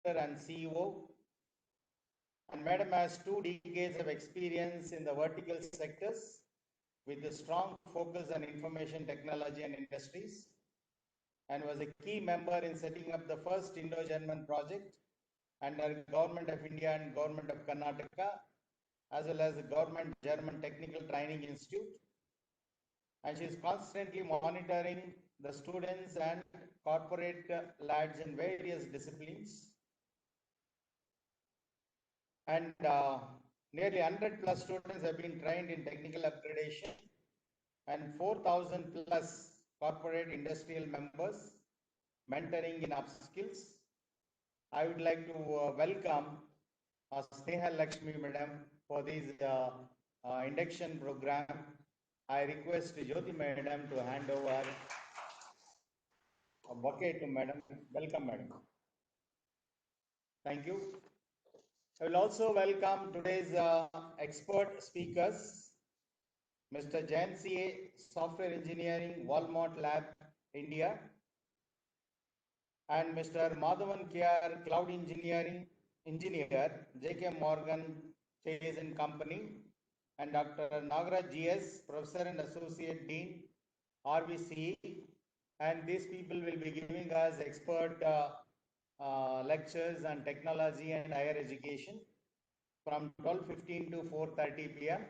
and CEO, and Madam has 2 decades of experience in the vertical sectors with a strong focus on information technology and industries, and was a key member in setting up the first Indo-German project under Government of India and Government of Karnataka, as well as the Government German Technical Training Institute. And she is constantly monitoring the students and corporate lads in various disciplines. And nearly 100 plus students have been trained in technical upgradation, and 4,000 plus corporate industrial members mentoring in upskills. I would like to welcome Sneha Lakshmi Madam for this induction program. I request Jyoti Madam to hand over a bouquet to Madam. Welcome, Madam. Thank you. I will also welcome today's expert speakers, Mr. Jain CA, Software Engineering, Walmart Lab, India, and Mr. Madhavan KR, Cloud Engineering Engineer, JK Morgan Chase and Company, and Dr. Nagaraj GS, Professor and Associate Dean, RVCE, and these people will be giving us expert lectures on technology and higher education from 12:15 to 4:30 p.m.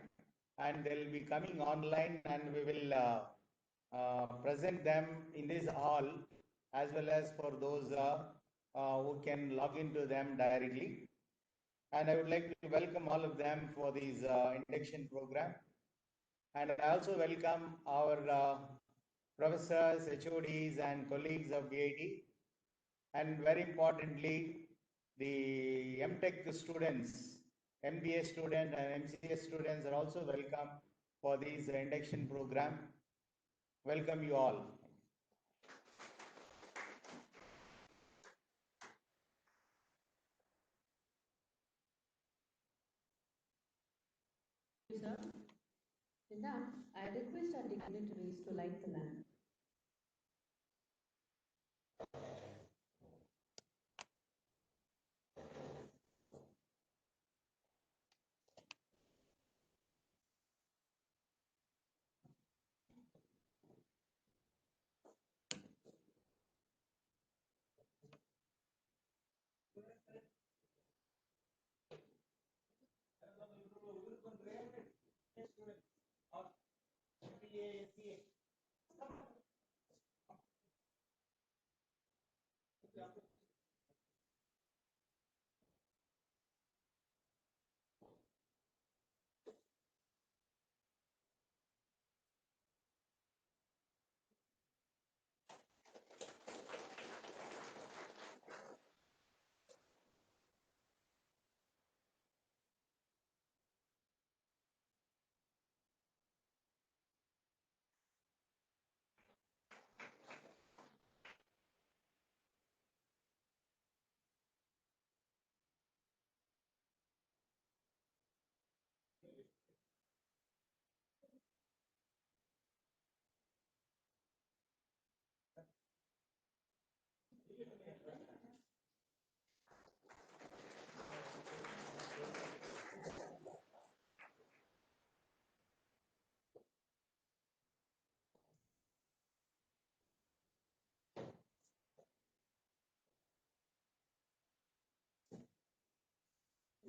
and they will be coming online, and we will present them in this hall as well as for those who can log into them directly. And I would like to welcome all of them for this induction program. And I also welcome our professors, HODs, and colleagues of BIT, and very importantly, the MTech students, MBA students and MCA students are also welcome for this induction program. Welcome you all. Sir, with that, I request our dignitaries to light the lamp.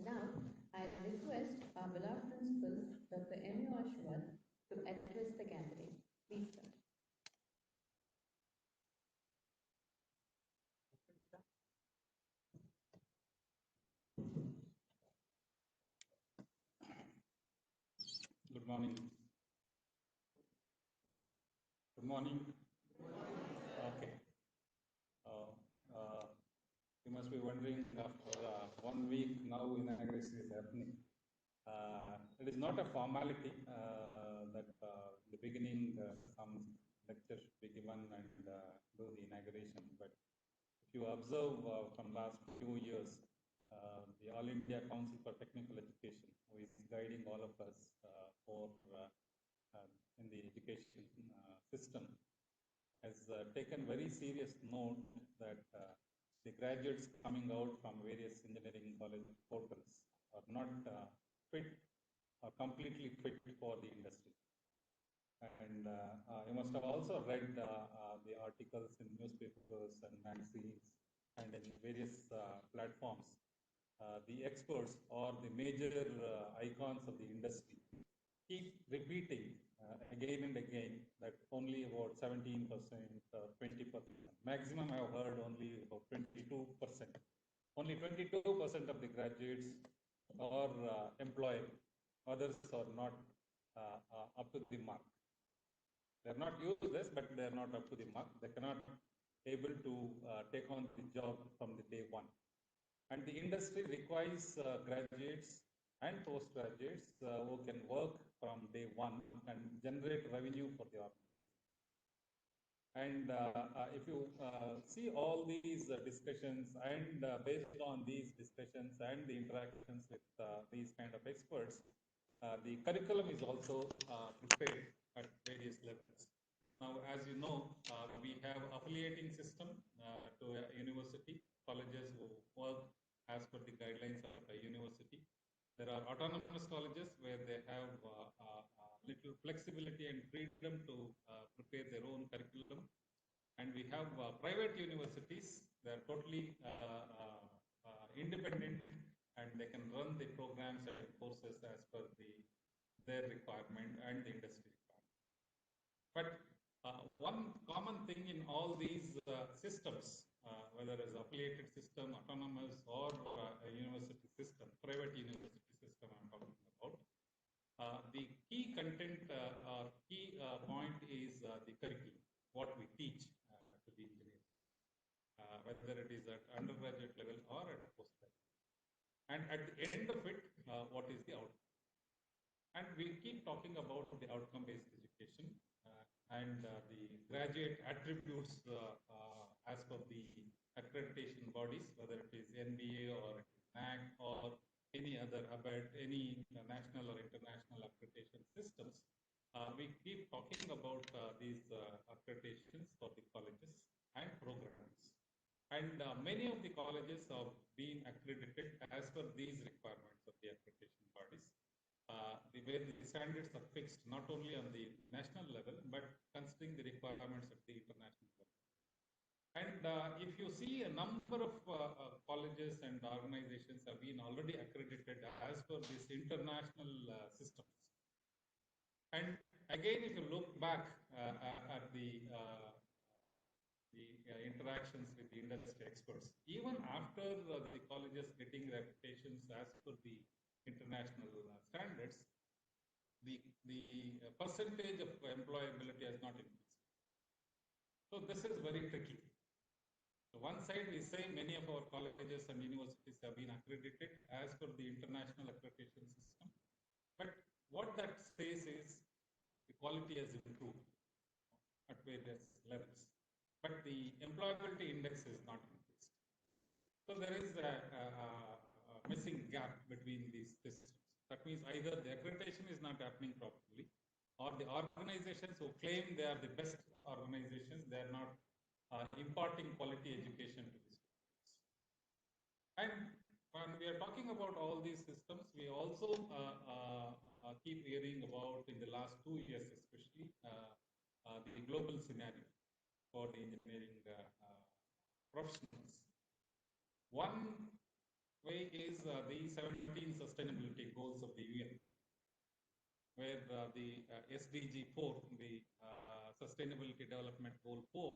Now, I request our beloved principal, Dr. M. U. Ashwat, to address the gathering. Please, sir. Good morning. Good morning. Okay. You must be wondering, after 1 week now inauguration is happening. It is not a formality that in the beginning some lecture should be given and do the inauguration. But if you observe from last few years, the All India Council for Technical Education, who is guiding all of us in the education system, has taken very serious note that the graduates coming out from various engineering college portals are not fit or completely fit for the industry. And you must have also read the articles in newspapers and magazines and in various platforms. The experts or the major icons of the industry keep repeating again and again that only about 17%, 20%. Maximum I have heard only about 22%. Only 22% of the graduates are employed. Others are not up to the mark. They are not useless, but they are not up to the mark. They cannot able to take on the job from the day one. And the industry requires graduates and postgraduates who can work from day one and generate revenue for the organization. And if you see all these discussions and based on these discussions and the interactions with these kind of experts, the curriculum is also prepared at various levels. Now, as you know, we have affiliating system to a university, colleges who work as per the guidelines of a university. There are autonomous colleges where they have little flexibility and freedom to prepare their own curriculum. And we have private universities, they are totally independent and they can run the programs and courses as per their requirement and the industry requirement. But one common thing in all these systems, whether it's affiliated system, autonomous, or a university system, private university system I'm talking about, the key content or key point is the curriculum, what we teach to the engineers, whether it is at undergraduate level or at postgraduate. And at the end of it, what is the outcome? And we keep talking about the outcome-based education and the graduate attributes as per the accreditation bodies, whether it is NBA or NAC or any other ABET, any national or international accreditation systems. We keep talking about these accreditations for the colleges and programs. And many of the colleges have been accredited as per these requirements of the accreditation bodies. Where the standards are fixed not only on the national level, but considering the requirements at the international level. And if you see a number of colleges and organizations have been already accredited as per these international systems. And again, if you look back at the interactions with the industry experts, even after the colleges getting reputations as per the international standards, the percentage of employability has not increased. So this is very tricky. So one side we say many of our colleges and universities have been accredited as per the international accreditation system, but what that says is the quality has improved at various levels, but the employability index is not increased. So there is a missing gap between these systems. That means either the accreditation is not happening properly, or the organizations who claim they are the best organizations, they are not imparting quality education to the students. And when we are talking about all these systems, we also keep hearing about, in the last 2 years especially, the global scenario for the engineering professionals. One way is the 17 sustainability goals of the UN, where the SDG 4, the Sustainability Development Goal 4,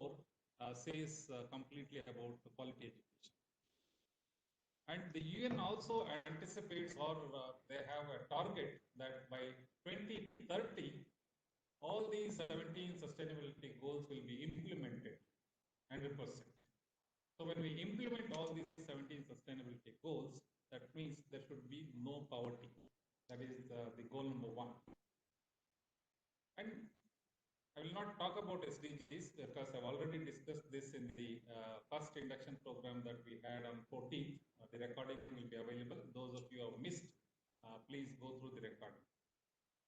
says completely about the quality education. And the UN also anticipates, or they have a target that by 2030, all these 17 sustainability goals will be implemented 100%. So when we implement all these 17 sustainability goals, that means there should be no poverty. That is the goal number 1. And I will not talk about SDGs because I've already discussed this in the first induction program that we had on 14th. The recording will be available. Those of you who have missed, please go through the recording.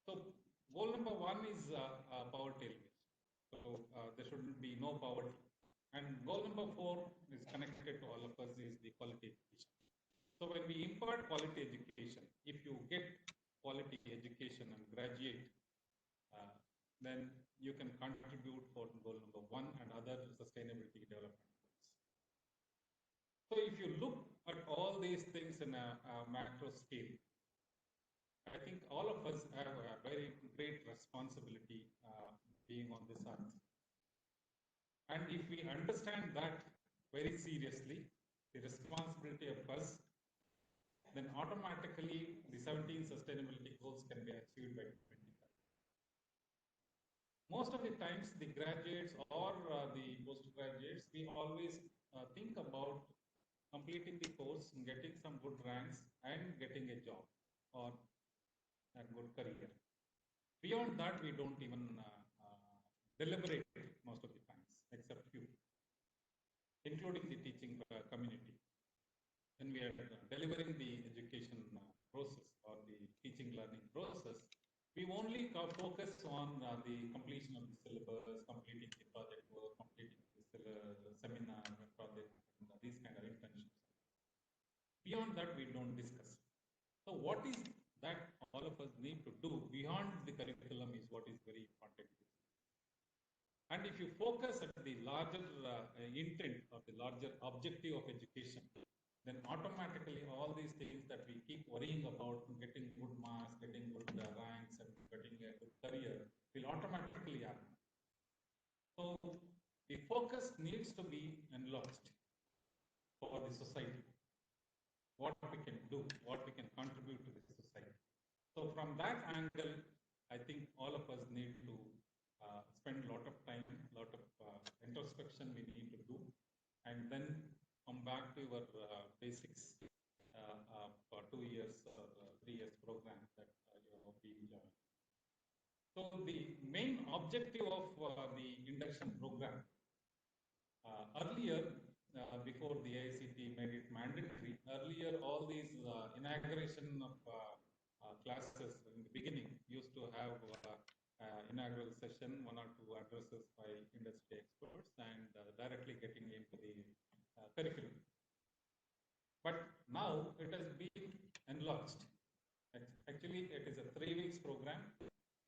So goal number 1 is poverty elimination. So there shouldn't be no poverty. And goal number 4 is connected to all of us is the quality education. So when we impart quality education, if you get quality education and graduate, then you can contribute for goal number 1 and other sustainability development goals. So if you look at all these things in a macro scale, I think all of us have a very great responsibility being on this earth. And if we understand that very seriously, the responsibility of us, then automatically the 17 sustainability goals can be achieved by 2030. Most of the times, the graduates or the postgraduates, we always think about completing the course, getting some good ranks, and getting a job or a good career. Beyond that, we don't even deliberate most of the times, except few, including the teaching community. When we are delivering the education process or the teaching learning process, we only focus on the completion of the syllabus, completing the project work, completing the seminar, project, and these kind of intentions. Beyond that, we don't discuss. So what is that all of us need to do beyond the curriculum is what is very important. And if you focus at the larger intent or the larger objective of education, then automatically all these things that we keep worrying about, getting good marks, getting good ranks, and getting a good career, will automatically happen. So the focus needs to be enlarged for the society. What we can do, what we can contribute to the society. So from that angle, I think all of us need to spend a lot of time, a lot of introspection we need to do, and then come back to your basics for 2 years or 3 years program that you have been joining. So the main objective of the induction program, earlier, before the AICT made it mandatory, earlier all these inauguration of classes in the beginning used to have inaugural session, 1 or 2 addresses by industry experts, and directly getting into the curriculum. But now it has been enlarged. Actually, it is a 3 weeks program.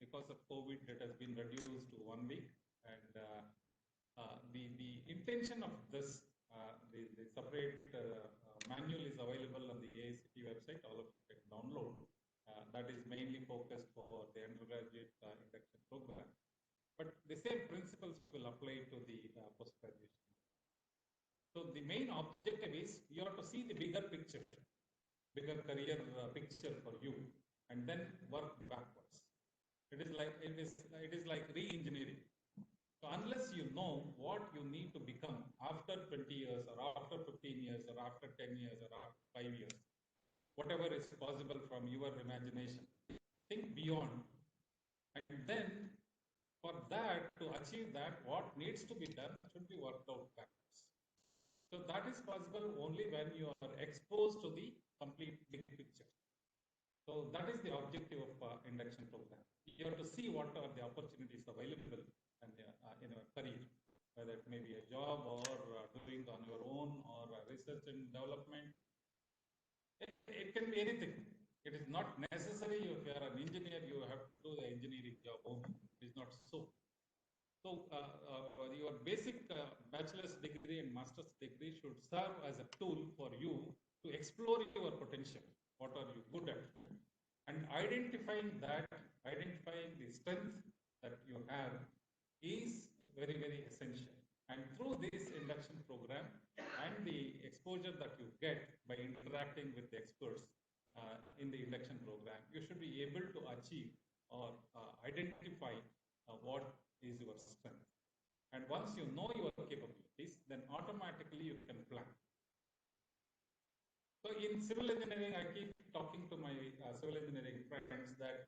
Because of COVID, it has been reduced to 1 week. And the intention of this, the separate manual is available on the AICT website. All of you can download. That is mainly focused for the undergraduate induction program. But the same principles will apply to the postgraduation. So the main objective is you have to see the bigger picture, bigger career picture for you, and then work backwards. It is like re-engineering. So unless you know what you need to become after 20 years or after 15 years or after 10 years or after 5 years, whatever is possible from your imagination, think beyond. And then for that, to achieve that, what needs to be done should be worked out backwards. So that is possible only when you are exposed to the complete big picture. So that is the objective of induction program. You have to see what are the opportunities available and, in a career, whether it may be a job or doing on your own or research and development. It can be anything. It is not necessary if you are an engineer, you have to do the engineering job only. It is not so. So your basic bachelor's degree and master's degree should serve as a tool for you to explore your potential. What are you good at? And identifying the strength that you have is very, very essential. And through this induction program and the exposure that you get by interacting with the experts in the induction program, you should be able to achieve or identify what is your strength. And once you know your capabilities, then automatically you can plan. So in civil engineering, I keep talking to my civil engineering friends that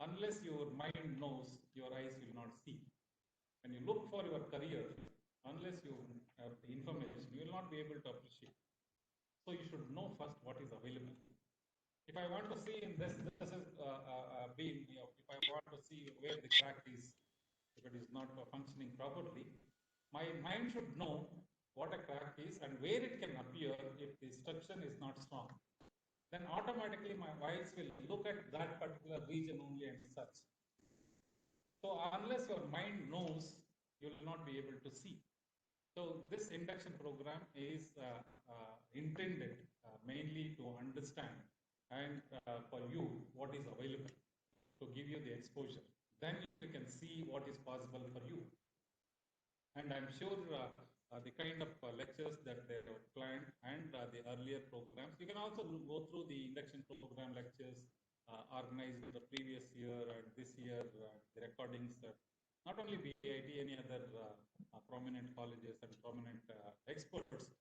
unless your mind knows, your eyes will not see. When you look for your career, unless you have the information, you will not be able to appreciate. So you should know first what is available. If I want to see in this is being, if I want to see where the crack is, if it is not functioning properly, my mind should know what a crack is and where it can appear if the structure is not strong. Then automatically my eyes will look at that particular region only and search. So unless your mind knows, you will not be able to see. So this induction program is intended mainly to understand and for you what is available, to give you the exposure. Then you can see what is possible for you. And I'm sure the kind of lectures that they have planned and the earlier programs, you can also go through the induction program lectures organized the previous year and this year, the recordings, not only BIT, any other prominent colleges and prominent experts.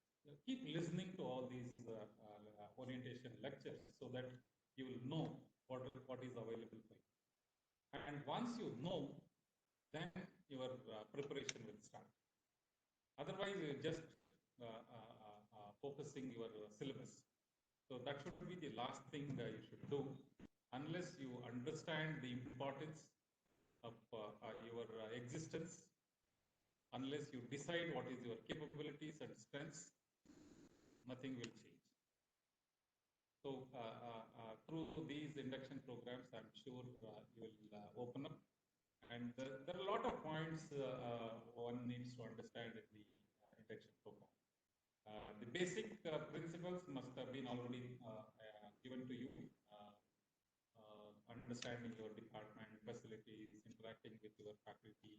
Keep listening to all these orientation lectures so that you will know what is available for you. And once you know, then your preparation will start. Otherwise, you're just focusing your syllabus. So that should be the last thing you should do, unless you understand the importance of your existence, unless you decide what is your capabilities and strengths, nothing will change. So through these induction programs, I'm sure you will open up. And there are a lot of points one needs to understand in the induction program. The basic principles must have been already given to you. Understanding your department, facilities, interacting with your faculty,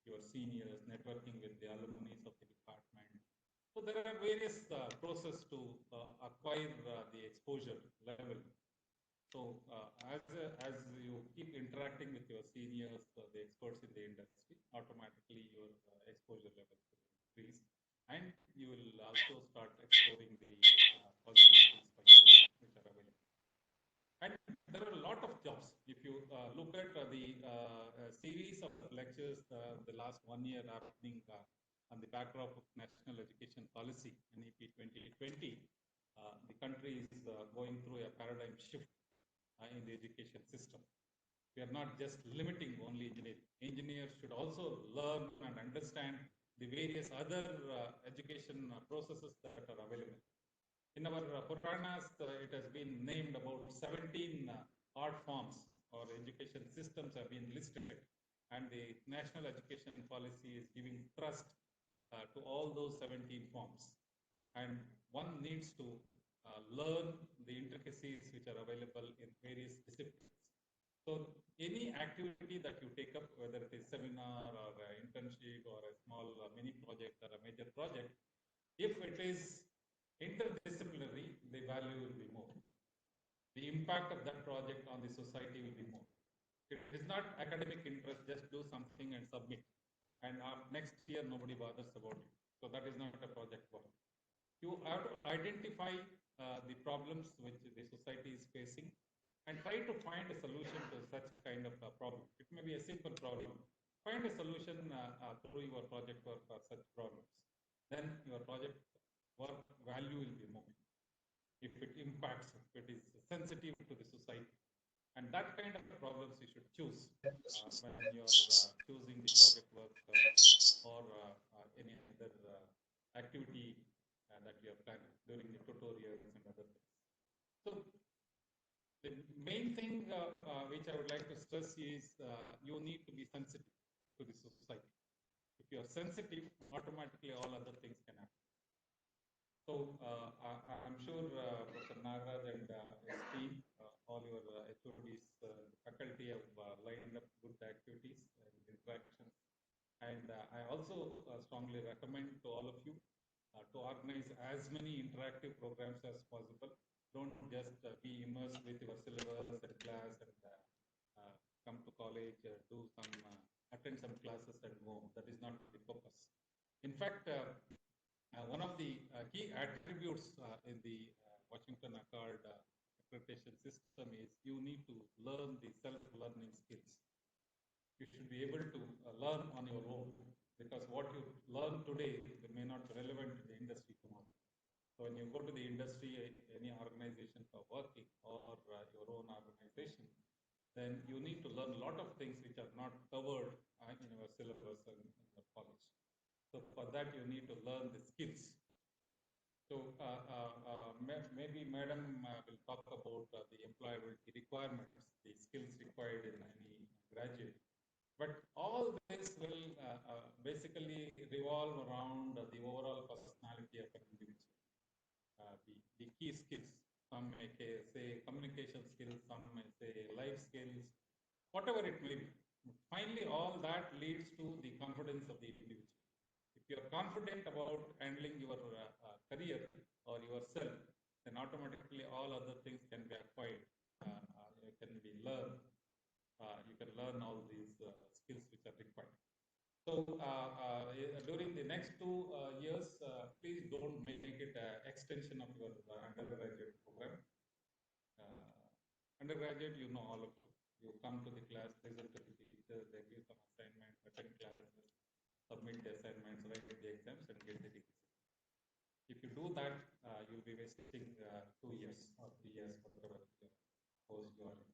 your seniors, networking with the alumni of the department. So there are various processes to acquire the exposure level. So as you keep interacting with your seniors, the experts in the industry, automatically your exposure level will increase, and you will also start exploring the possibilities for you which are available. And there are a lot of jobs. If you look at the series of lectures the last 1 year are happening on the backdrop of National Education Policy, NEP 2020, the country is going through a paradigm shift in the education system. We are not just limiting only engineering. Engineers should also learn and understand the various other education processes that are available. In our Puranas, it has been named about 17 art forms or education systems have been listed, and the National Education Policy is giving thrust to all those 17 forms. And one needs to learn the intricacies which are available in various disciplines. So any activity that you take up, whether it is seminar or internship or a small mini project or a major project, if it is interdisciplinary, the value will be more. The impact of that project on the society will be more. It is not academic interest, just do something and submit. And next year, nobody bothers about it. So that is not a project work. You have to identify the problems which the society is facing and try to find a solution to such kind of a problem. It may be a simple problem. Find a solution through your project work for such problems. Then your project work value will be more. If it impacts, if it is sensitive to the society. And that kind of problems you should choose when you are choosing the project work or any other activity that you have planned during the tutorials and other things. So the main thing which I would like to stress is you need to be sensitive to the society. If you are sensitive, automatically all other things can happen. So I'm sure Professor Nagaraj and his team, all your HODs, faculty have lined up good activities and interactions. And I also strongly recommend to all of you to organize as many interactive programs as possible. Don't just be immersed with your syllabus and class and come to college, attend some classes and go. That is not the purpose. In fact, one of the key attributes in the Washington Accord accreditation system is you need to learn the self-learning skills. You should be able to learn on your own, because what you learn today may not be relevant to the industry tomorrow. So when you go to the industry, any organization for working or your own organization, then you need to learn a lot of things which are not covered in your syllabus and in your college. So for that, you need to learn the skills. So maybe Madam will talk about the employability requirements, the skills required in any graduate. But all this will basically revolve around the overall personality of an individual. The key skills. Some may say communication skills, some may say life skills, whatever it may be. Finally, all that leads to the confidence of the individual. If you are confident about handling your career or yourself, then automatically all other things can be acquired, can be learned. You can learn all these skills which are required. So during the next 2 years, please don't make it an extension of your undergraduate program. Undergraduate, you know all of you. You come to the class, listen to the teachers, they give some assignments, attend classes, submit the assignments, write the exams, and get the degree. If you do that, you'll be wasting 2 years or 3 years, whatever course you are in.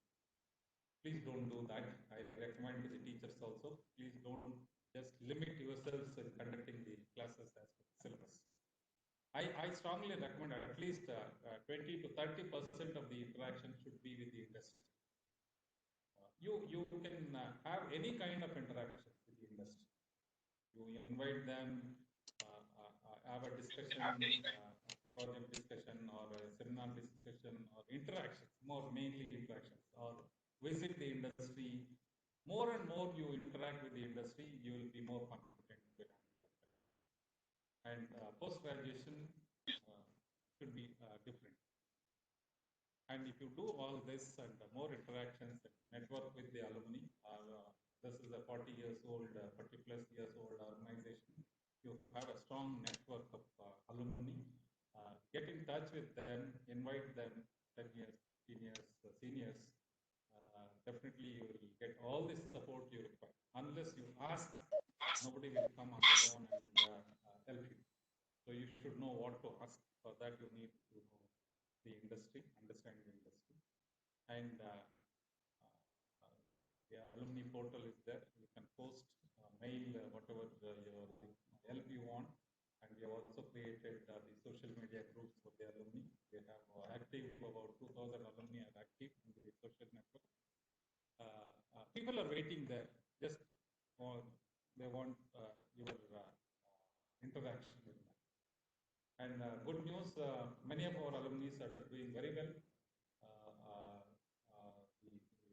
Please don't do that. I recommend to the teachers also, please don't just limit yourselves in conducting the classes as per the syllabus. I strongly recommend at least 20 to 30% of the interaction should be with the industry. You can have any kind of interaction with the industry. You invite them, have a discussion, project discussion, or a seminar discussion, or interactions, more mainly interactions, or visit the industry. More and more you interact with the industry, you will be more confident with it. And post-graduation should be different. And if you do all this and more interactions, network with the alumni, this is a 40 years old, 40 plus years old organization. You have a strong network of alumni. Get in touch with them, invite them, 10 years, 15 years, seniors. Definitely you will get all the support you require. Unless you ask, nobody will come on their own and help you. So you should know what to ask. For that you need to know the industry, understand the industry. And the alumni portal is there. You can post, mail, whatever your help you want. And we have also created the social media groups for the alumni. We have active, about 2,000 alumni are active in the social network. People are waiting there. Just they want your interaction with them. And good news, many of our alumni are doing very well.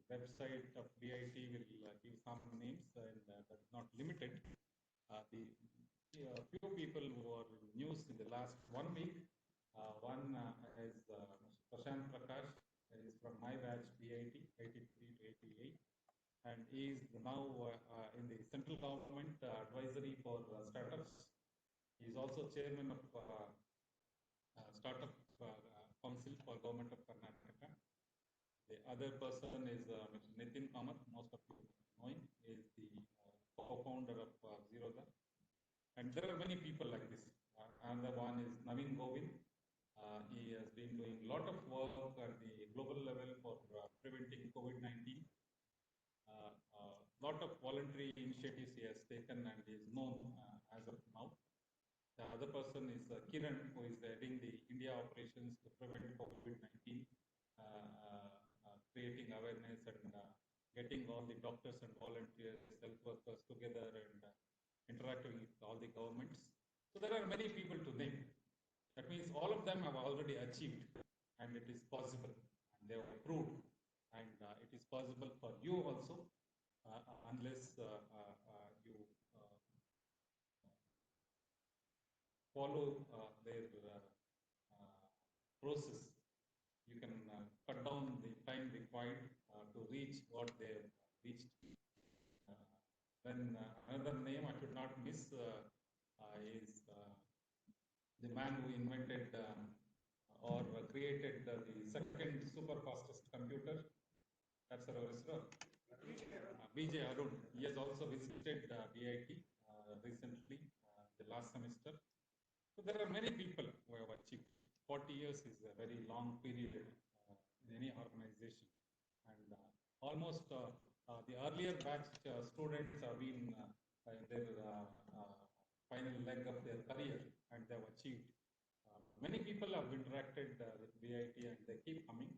The website of DIT will give some names, and that's not limited. The few people who are news in the last 1 week, one is Prashant Prakash, is from my batch DIT, 83 to 88. And he is now in the central government advisory for startups. He is also chairman of Startup Council for Government of Karnataka. The other person is Mr. Nitin Kamath, most of you know him, is the co-founder of Zerodha. And there are many people like this. Another one is Naveen Govind. He has been doing a lot of work at the global level for preventing COVID-19. Lot of voluntary initiatives he has taken and is known as of now. The other person is Kiran, who is heading the India operations to prevent COVID-19, creating awareness and getting all the doctors and volunteers, health workers together and interacting with all the governments. So there are many people to name. That means all of them have already achieved, and it is possible, and they have proved, and it is possible for you also, unless you follow their process. You can cut down the time required to reach what they have reached. Then another name I should not miss is the man who invented or created the second super fastest computer. That's our Isro. BJ Arun. He has also visited DIT recently, the last semester. So there are many people who have achieved. 40 years is a very long period in any organization. And almost the earlier batch students have been in their final leg of their career and they have achieved. Many people have interacted with BIT and they keep coming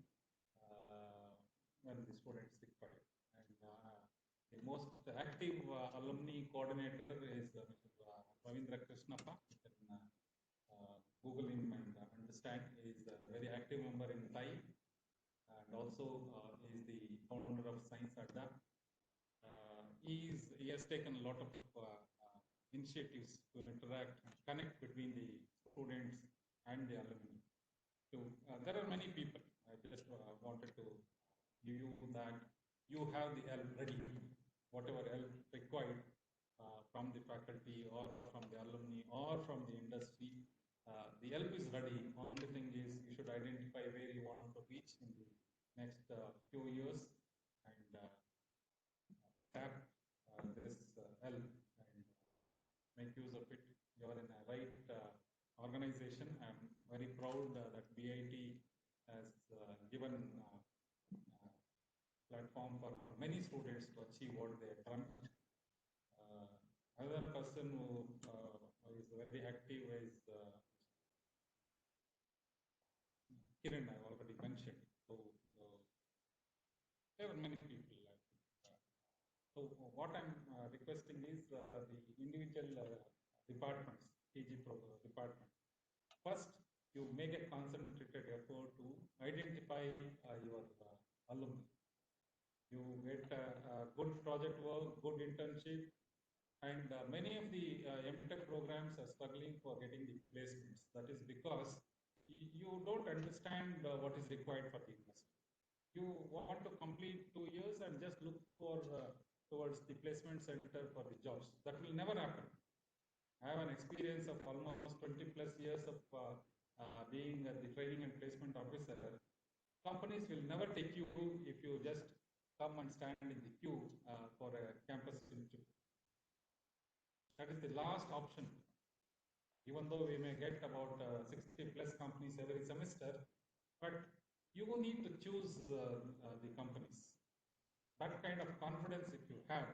when the students require. And the most active alumni coordinator is Mr. Ravindra Krishnappa. You can Google him and understand. He is a very active member in Thai and also is the founder of Science Adda. He has taken a lot of initiatives to interact and connect between the students and the alumni. So there are many people. I just wanted to give you that you have the help ready, whatever help required from the faculty or from the alumni or from the industry. The help is ready. Only thing is you should identify where you want to reach in the next few years and tap this help and make use of it. You are in a right organization. I'm very proud that BIT has given platform for many students to achieve what they dreamt. Another person who is very active is Kiran, I already mentioned. So there are many people. So what I'm requesting is the individual departments, department. First, you make a concentrated effort to identify your alumni. You get good project work, good internship, and many of the MTech programs are struggling for getting the placements. That is because you don't understand what is required for the industry. You want to complete 2 years and just look for towards the placement center for the jobs. That will never happen. I have an experience of almost 20 plus years of being the training and placement officer. Companies will never take you if you just come and stand in the queue for a campus interview. That is the last option. Even though we may get about 60 plus companies every semester, but you need to choose the companies. That kind of confidence if you have,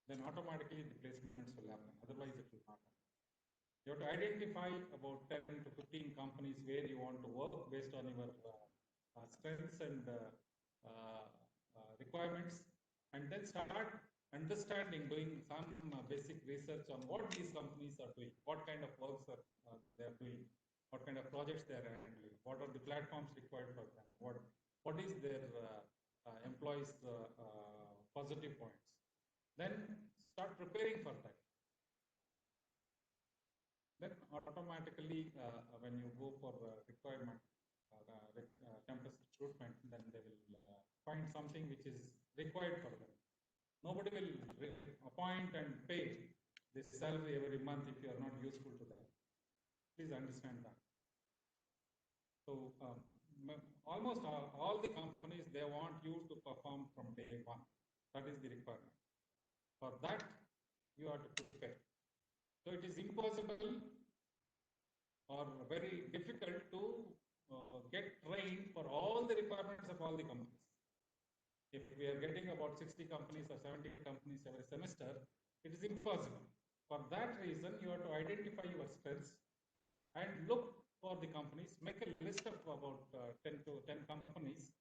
then automatically the placements will happen. Otherwise it will not happen. You have to identify about 10 to 15 companies where you want to work based on your strengths and requirements, and then start understanding, doing some basic research on what these companies are doing, what kind of works they are doing, what kind of projects they are handling, what are the platforms required for them, what is their employees' positive points. Then start preparing for that. Then automatically, when you go for requirement, campus recruitment, then they will find something which is required for them. Nobody will appoint and pay this salary every month if you are not useful to them. Please understand that. So almost all the companies, they want you to perform from day one. That is the requirement. For that, you have to prepare. So it is impossible or very difficult to get trained for all the requirements of all the companies. If we are getting about 60 companies or 70 companies every semester, it is impossible. For that reason, you have to identify your strengths and look for the companies, make a list of about 10 companies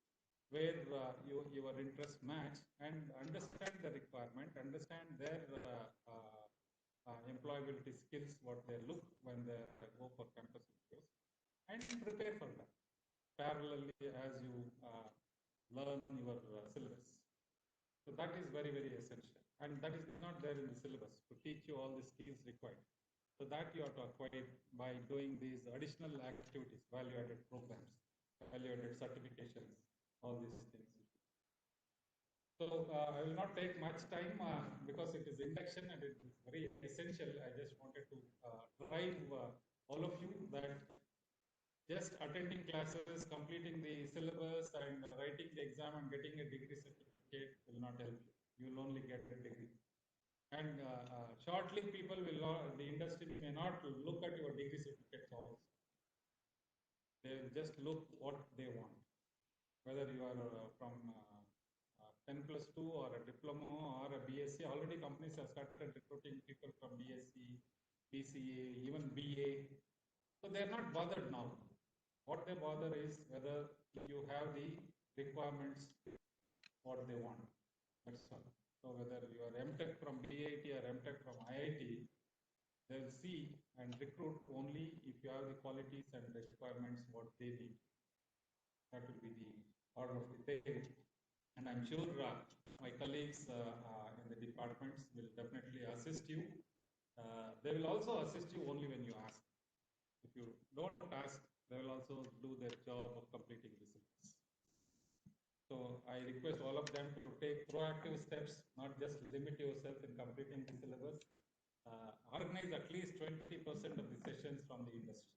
where your interests match, and understand the requirement, understand their employability skills, what they look when they go for campus interviews, and prepare for that parallelly as you learn your syllabus. So that is very, very essential. And that is not there in the syllabus to teach you all the skills required. So that you have to acquire by doing these additional activities, value-added programs, value-added certifications, all these things. So I will not take much time because it is induction and it is very essential. I just wanted to drive all of you that just attending classes, completing the syllabus and writing the exam and getting a degree certificate will not help you. You will only get a degree. And shortly people will not, the industry may not look at your degree certificates also. They will just look what they want. Whether you are from 10 plus 2 or a diploma or a BSc, already companies have started recruiting people from BSc, BCA, even BA. So they are not bothered now. What they bother is whether you have the requirements what they want. That's all. So whether you are MTech from BIT or MTech from IIT, they will see and recruit only if you have the qualities and requirements what they need. That will be the order of the day. And I'm sure my colleagues in the departments will definitely assist you. They will also assist you only when you ask. If you don't ask, they will also do their job of completing the syllabus. So I request all of them to take proactive steps, not just limit yourself in completing the syllabus. Organize at least 20% of the sessions from the industry.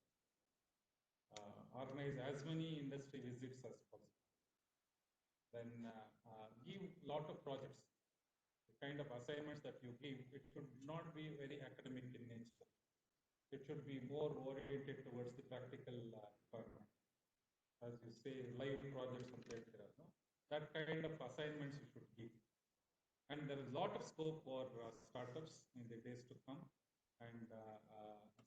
Organize as many industry visits as possible. Then give lot of projects. The kind of assignments that you give, it should not be very academic in nature. It should be more oriented towards the practical requirement. As you say, live projects, no? That kind of assignments you should give. And there is a lot of scope for startups in the days to come. And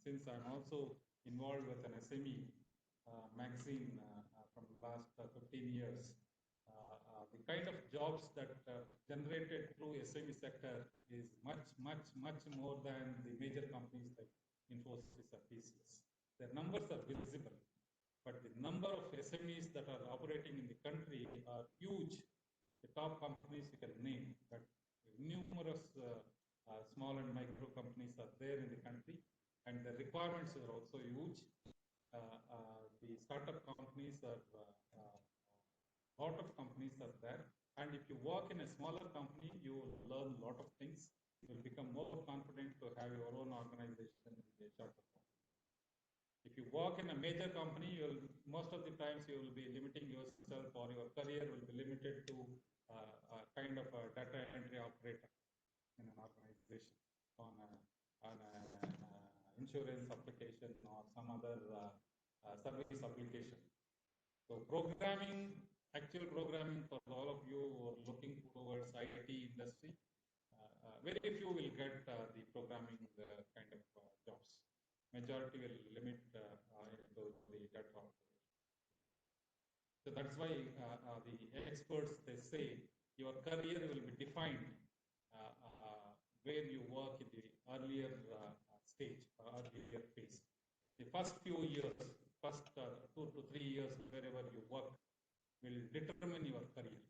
since I'm also involved with an SME magazine from the last 15 years, the kind of jobs that generated through SME sector is much more than the major companies like Infosys or TCS. Their numbers are visible, but the number of SMEs that are operating in the country are huge. The top companies you can name, but numerous small and micro companies are there in the country, and the requirements are also huge. The startup companies are, lot of companies are there, and if you work in a smaller company, you will learn a lot of things. You will become more confident to have your own organization in a shorter time. If you work in a major company, most of the times you will be limiting yourself, or your career will be limited to a kind of a data entry operator in an organization on insurance application or some other service application. So actual programming for all of you who are looking towards IT industry, very few will get the programming kind of jobs. Majority will limit into the data operation. So that's why the experts, they say your career will be defined where you work in the earlier stage or earlier phase. The first few years, first 2 to 3 years, wherever you work, will determine your career.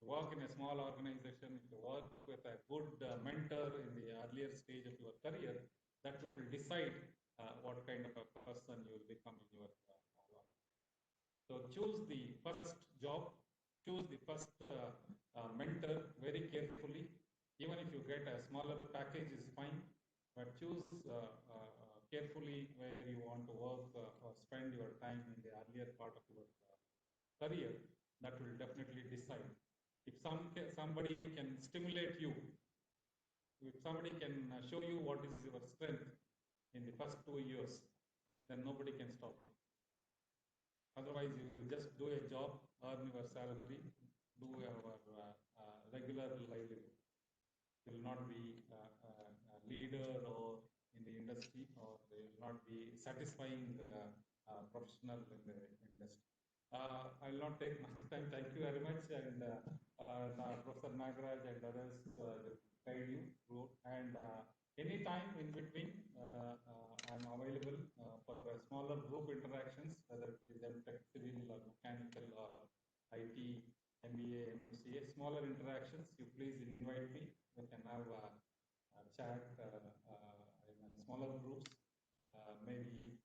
You work in a small organization, if you work with a good mentor in the earlier stage of your career, that will decide what kind of a person you will become in your life. So choose the first job, choose the first mentor very carefully. Even if you get a smaller package is fine, but choose carefully where you want to work or spend your time in the earlier part of your career. That will definitely decide. If somebody can stimulate you, if somebody can show you what is your strength in the first 2 years, then nobody can stop you. Otherwise, you just do a job, earn your salary, do your regular livelihood. You will not be a leader or in the industry, or you will not be satisfying professional in the industry. I will not take much time. Thank you very much, and Professor Nagaraj and others will guide you through. And any time in between, I am available for smaller group interactions, whether it is MTech, civil, or mechanical, or IT, MBA, MCA, smaller interactions. You please invite me. We can have a chat in smaller groups. Maybe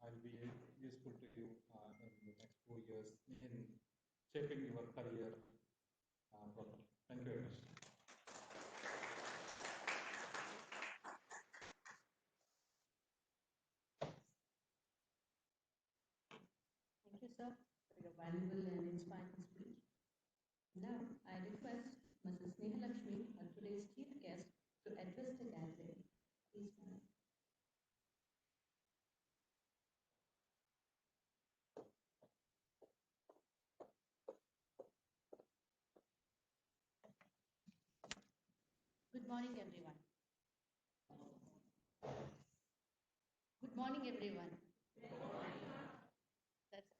I'll be useful to you in the next 2 years in shaping your career properly. Thank you very much. Thank you, sir, for your valuable and inspiring speech. Now, I request Mrs. Snehalakshmi, today's chief guest, to address the gathering. Please, ma'am. Good morning, everyone. everyone. That's,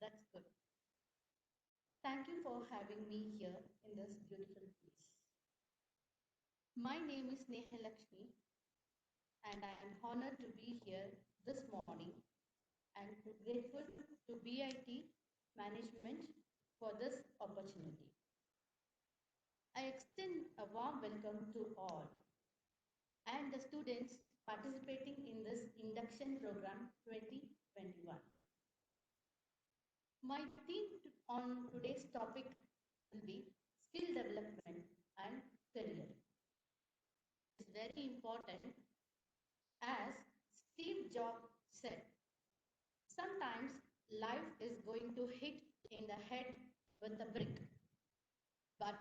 that's good. Thank you for having me here in this beautiful place. My name is Neha Lakshmi, and I am honored to be here this morning and grateful to BIT management for this opportunity. I extend a warm welcome to all and the students participating in this induction program 2021. My theme on today's topic will be skill development and career. It's very important as Steve Jobs said, sometimes life is going to hit in the head with a brick, but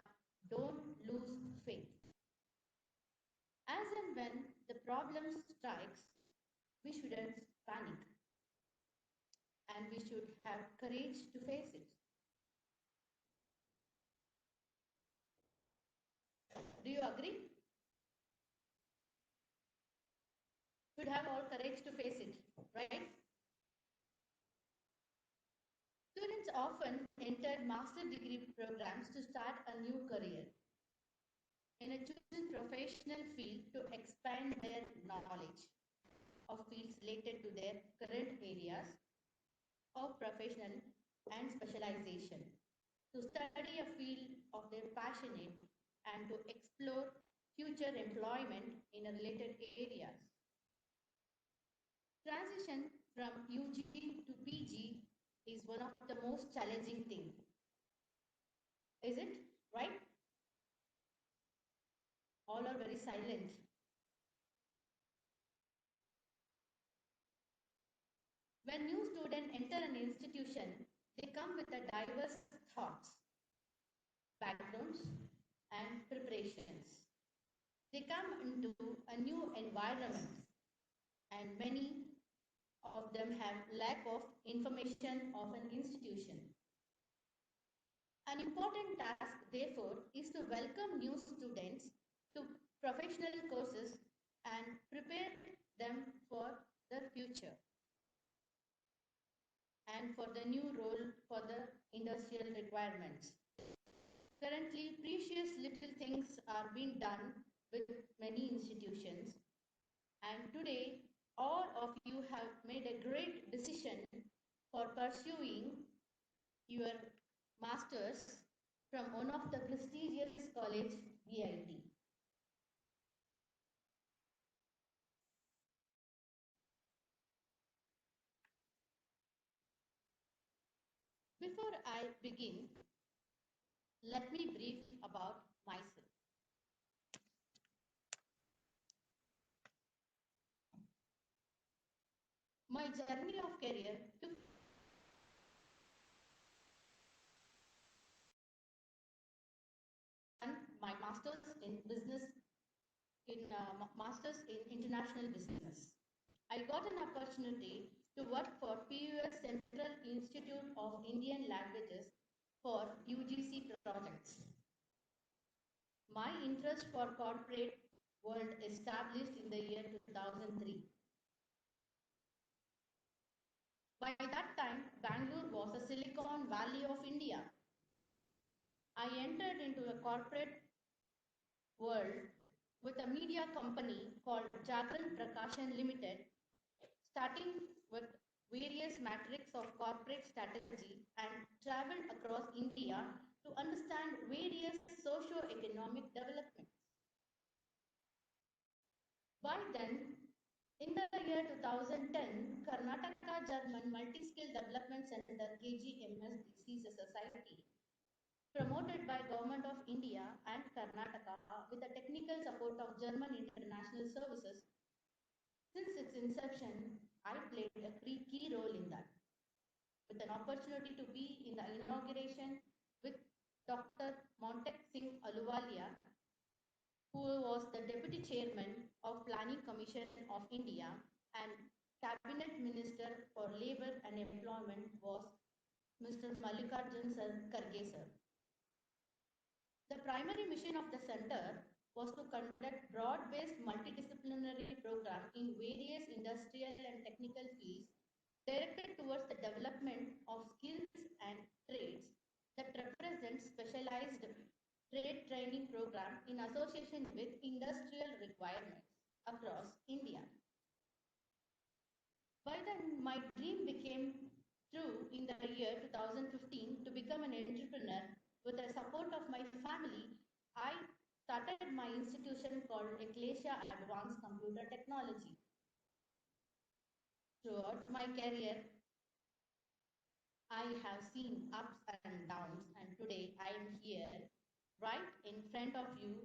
don't lose faith. As and when the problem strikes, we shouldn't panic and we should have courage to face it. Do you agree? Should have all courage to face it, right? Students often enter master degree programs to start a new career in a chosen professional field to expand their knowledge of fields related to their current areas of professional and specialization, to study a field of their passionate and to explore future employment in a related areas. Transition from UG to PG is one of the most challenging things. Is it? Right? All are very silent. When new students enter an institution, they come with a diverse thoughts, backgrounds, and preparations. They come into a new environment, and many of them have lack of information of an institution. An important task, therefore, is to welcome new students to professional courses and prepare them for the future and for the new role for the industrial requirements. Currently, precious little things are being done with many institutions, and today all of you have made a great decision for pursuing your masters from one of the prestigious college, BIT. Before I begin, let me brief about myself. My journey of career took my master's in business masters in international business. I got an opportunity to work for PUS Central Institute of Indian Languages for UGC projects. My interest for corporate world established in the year 2003. By that time, Bangalore was the Silicon Valley of India. I entered into a corporate world with a media company called Jagran Prakashan Limited, starting with various matrix of corporate strategy and traveled across India to understand various socio-economic developments. By then, in the year 2010, Karnataka German Multi-Skill Development Center KGMSDC is a society promoted by Government of India and Karnataka with the technical support of German International Services. Since its inception, I played a key role in that, with an opportunity to be in the inauguration with Dr. Montek Singh Aluwalia, who was the Deputy Chairman of Planning Commission of India and Cabinet Minister for Labour and Employment was Mr. Mallikarjun Kharge sir. The primary mission of the center was to conduct broad-based multidisciplinary program in various industrial and technical fields directed towards the development of skills and trades that represent specialized trade training program in association with industrial requirements across India. By then, my dream became true in the year 2015 to become an entrepreneur. With the support of my family, I started my institution called Ecclesia Advanced Computer Technology. Throughout my career, I have seen ups and downs, and today I am here right in front of you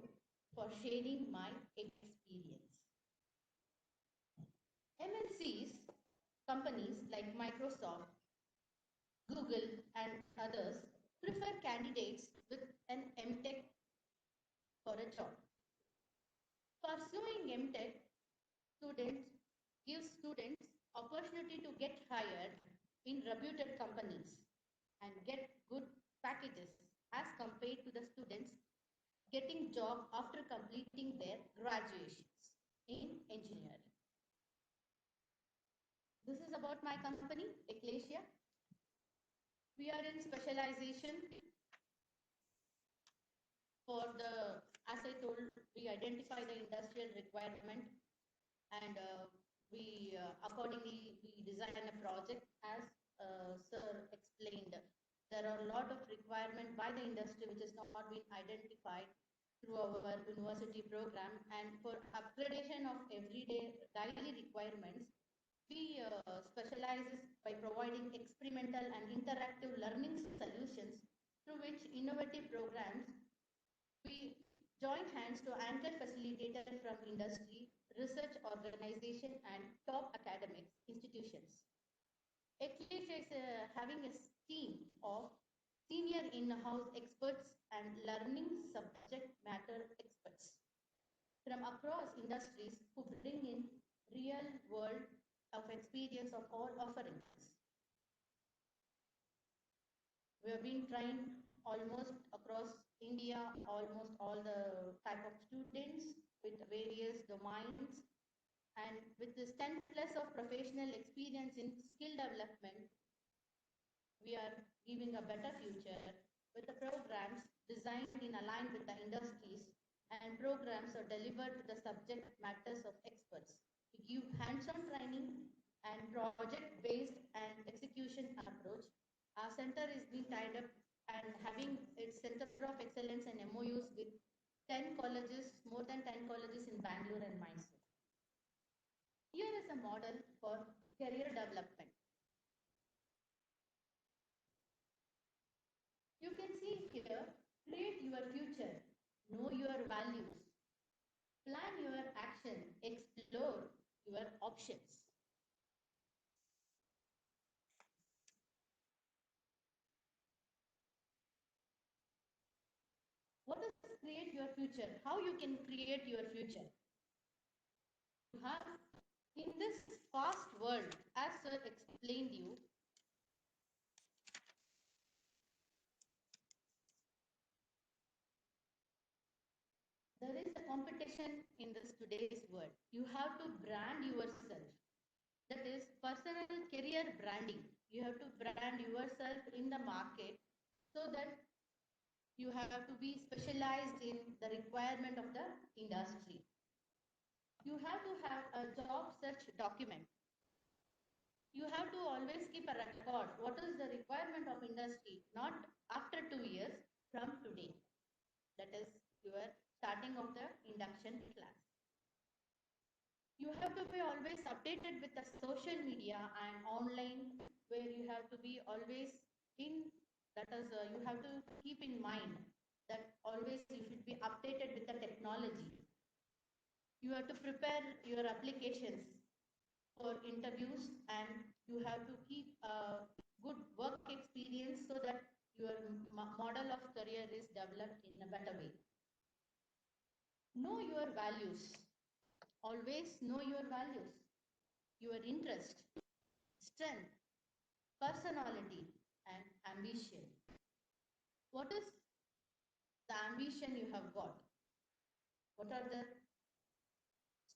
for sharing my experience. MNCs, companies like Microsoft, Google, and others prefer candidates with an MTech for a job. Pursuing MTech students gives students opportunity to get hired in reputed companies and get good packages as compared to the students getting job after completing their graduations in engineering. This is about my company, Ecclesia. We are in specialization for the, as I told, we identify the industrial requirement and we accordingly we design a project as sir explained. There are a lot of requirement by the industry which has not been identified through our university program, and for upgradation of everyday daily requirements, we specializes by providing experimental and interactive learning solutions through which innovative programs we join hands to anchor facilitators from industry, research organization, and top academic institutions. Ecclesia is having a team of senior in-house experts and learning subject matter experts from across industries who bring in real world of experience of all offerings. We have been trained almost across India, almost all the type of students with various domains, and with this 10 plus of professional experience in skill development, we are giving a better future with the programs designed in align with the industries, and programs are delivered to the subject matters of experts. We give hands-on training and project-based and execution approach. Our center is being tied up and having its center of excellence and MOUs with 10 colleges, more than 10 colleges in Bangalore and Mysore. Here is a model for career development. You can see here, create your future, know your values, plan your action, explore your options. What is create your future? How you can create your future? You have in this fast world, as sir explained you, there is a competition in this today's world. You have to brand yourself. That is personal career branding. You have to brand yourself in the market so that you have to be specialized in the requirement of the industry. You have to have a job search document. You have to always keep a record. What is the requirement of industry? Not after 2 years from today. That is your starting of the induction class. You have to be always updated with the social media and online, where you have to be always in, that is you have to keep in mind that always you should be updated with the technology. You have to prepare your applications for interviews, and you have to keep a good work experience so that your model of career is developed in a better way. Know your values. Always know your values, your interest, strength, personality, and ambition. What is the ambition you have got? What are the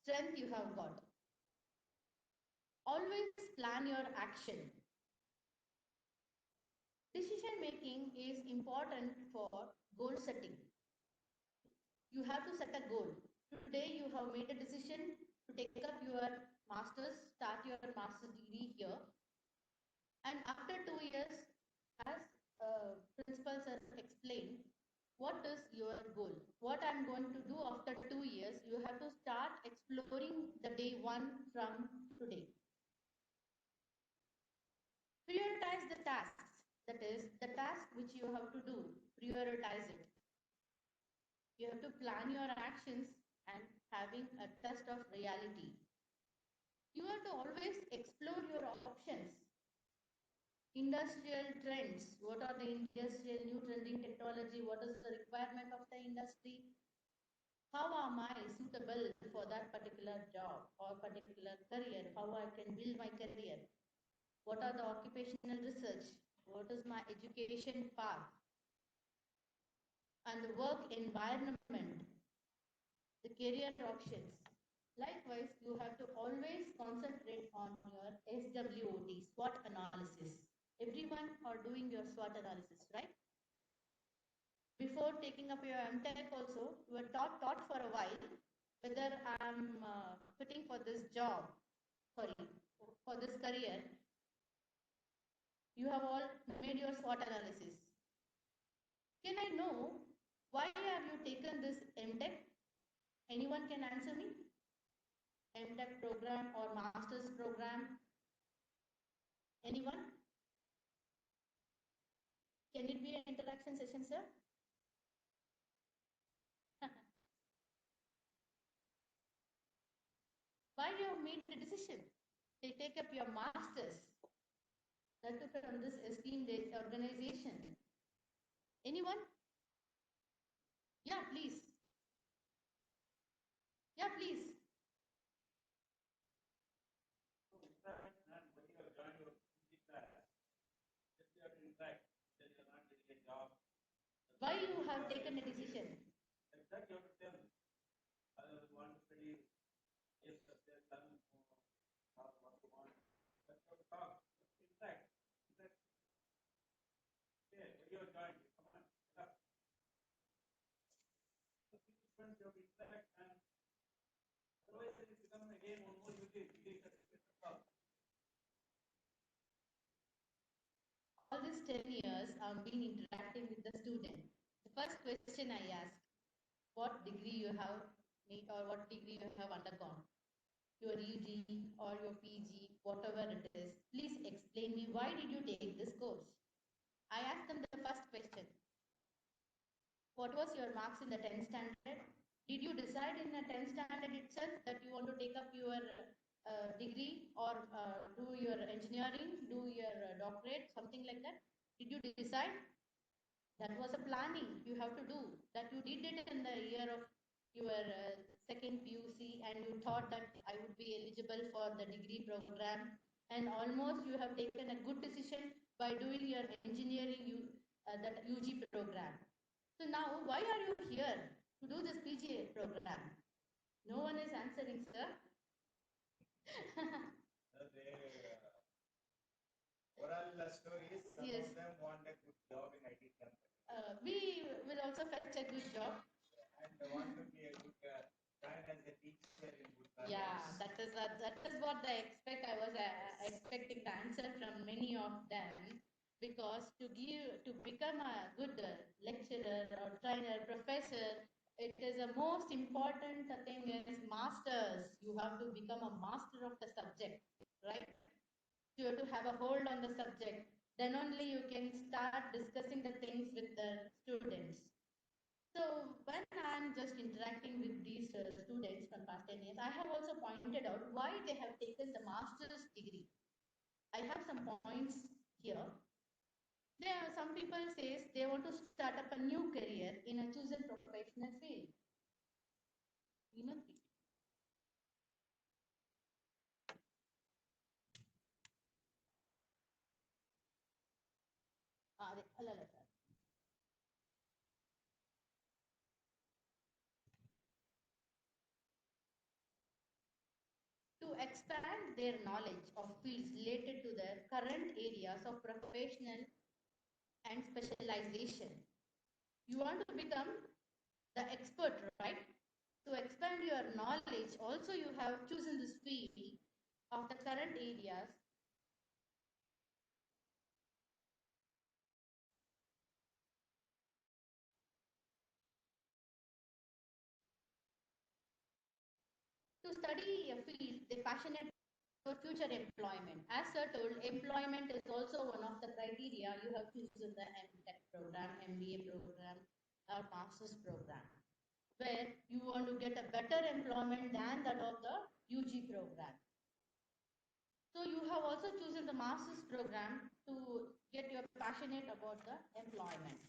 strength you have got? Always plan your action. Decision making is important for goal setting. You have to set a goal. Today you have made a decision to take up your master's, start your master's degree here. And after 2 years, as principal sir explained, what is your goal? What I'm going to do after 2 years, you have to start exploring the day one from today. Prioritize the tasks. That is, the task which you have to do, prioritize it. You have to plan your actions and having a test of reality. You have to always explore your options. Industrial trends. What are the industrial new trending technology? What is the requirement of the industry? How am I suitable for that particular job or particular career? How I can build my career? What are the occupational research? What is my education path? And the work environment, the career options. Likewise, you have to always concentrate on your SWOT, SWOT analysis. Everyone are doing your SWOT analysis, right? Before taking up your MTech also, you were taught for a while whether I'm fitting for this job, sorry, for this career. You have all made your SWOT analysis. Can I know why have you taken this MTech? Anyone can answer me? MTech program or master's program? Anyone? Can it be an interaction session, sir? Why you have made the decision to take up your master's? That too from this esteemed organization. Anyone? Yeah, please. Yeah, please. Why you have taken a decision? All these 10 years I've been interacting with the student. The first question I ask, what degree you have made or what degree you have undergone? Your UG or your PG, whatever it is, please explain me why did you take this course? I asked them the first question. What was your marks in the 10th standard? Did you decide in the 10th standard itself that you want to take up your degree or do your engineering, do your doctorate, something like that? Did you decide? That was a planning you have to do. That you did it in the year of your second PUC and you thought that I would be eligible for the degree program and almost you have taken a good decision by doing your engineering that UG program. So now, why are you here to do this PGA program? No one is answering, sir. Oral stories, some Yes. of them want a good job in IT company. We will also fetch a good job. And they want to be a good, join as a teacher in good college. Yeah, that is what I expect. I was expecting the answer from many of them because to become a good lecturer or trainer, professor, it is the most important thing is masters. You have to become a master of the subject, right? You have to have a hold on the subject. Then only you can start discussing the things with the students. So when I'm just interacting with these students from past 10 years, I have also pointed out why they have taken the master's degree. I have some points here. There are some people says they want to start up a new career in a chosen professional field. Minati. Alala, sir. expand their knowledge of fields related to their current areas of professional and specialization. You want to become the expert, right? To expand your knowledge, also you have chosen this field of the current areas to study a field they passionate for future employment. As sir told, employment is also one of the criteria you have chosen the MTech program, MBA program, or master's program, where you want to get a better employment than that of the UG program. So you have also chosen the master's program to get your passionate about the employment.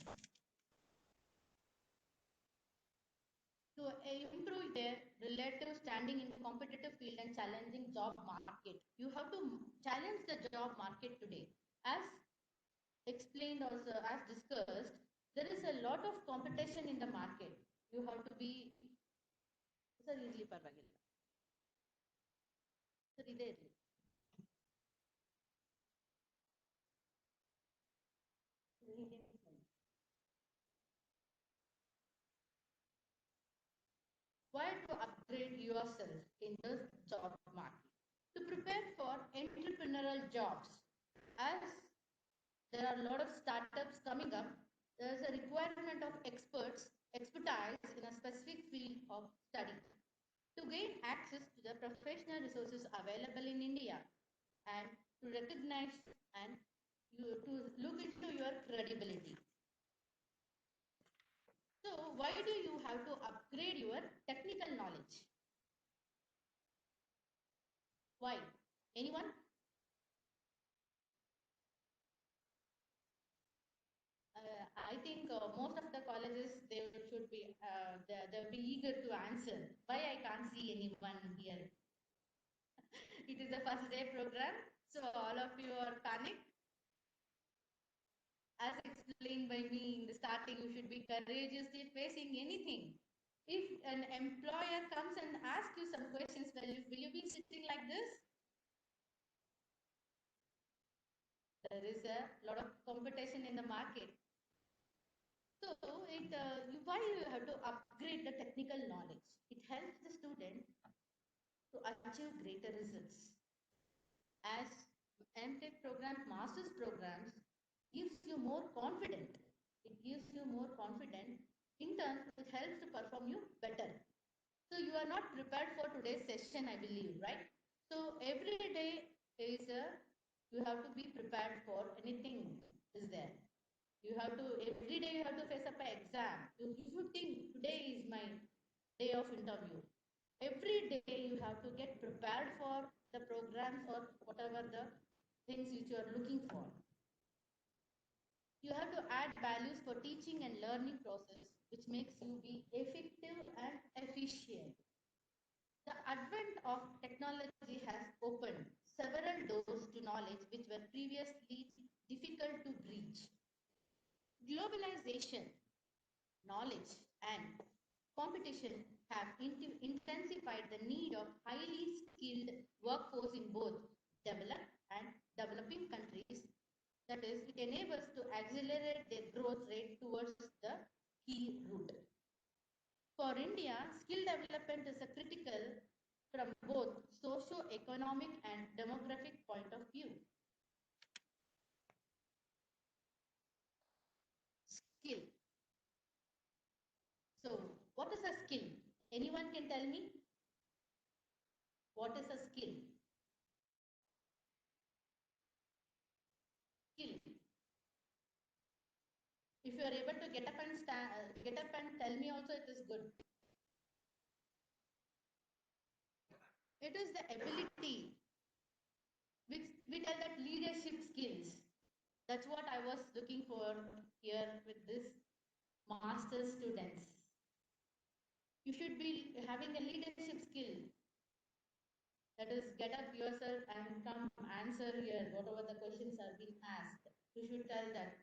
To improve their relative standing in competitive field and challenging job market. You have to challenge the job market today. As explained also, as discussed, there is a lot of competition in the market. You have to be, sir, easily parvagiಲ್ಲ. Sir, ಇದೆ ಇರ್ಲಿ. Why to upgrade yourself in this job market? To prepare for entrepreneurial jobs. As there are a lot of startups coming up, there is a requirement of expertise in a specific field of study. To gain access to the professional resources available in India and to recognize and to look into your credibility. So why do you have to upgrade your technical knowledge? Why? Anyone? I think most of the colleges they should be they'll be eager to answer. Why I can't see anyone here? It is the first day program, so all of you are panicked. As explained by me in the starting, you should be courageously facing anything. If an employer comes and asks you some questions, will you be sitting like this? There is a lot of competition in the market. So, why you have to upgrade the technical knowledge? It helps the student to achieve greater results. As MTech programs, master's programs gives you more confident. It gives you more confident. In turn, it helps to perform you better. So you are not prepared for today's session, I believe, right? So every day is you have to be prepared for anything is there. You have to, every day you have to face up an exam. You should think today is my day of interview. Every day you have to get prepared for the programs or whatever the things which you are looking for. You have to add values for teaching and learning process, which makes you be effective and efficient. The advent of technology has opened several doors to knowledge which were previously difficult to breach. Globalization, knowledge, and competition have intensified the need of highly skilled workforce in both developed and developing countries. That is, it enables to accelerate their growth rate towards the key route. For India, skill development is a critical from both socio-economic and demographic point of view. Skill. So, what is a skill? Anyone can tell me? What is a skill? Skill. If you are able to get up and tell me also, it is good. It is the ability which we tell that leadership skills. That's what I was looking for here with this master students. You should be having a leadership skill. That is, get up yourself and come answer here whatever the questions are being asked. You should tell that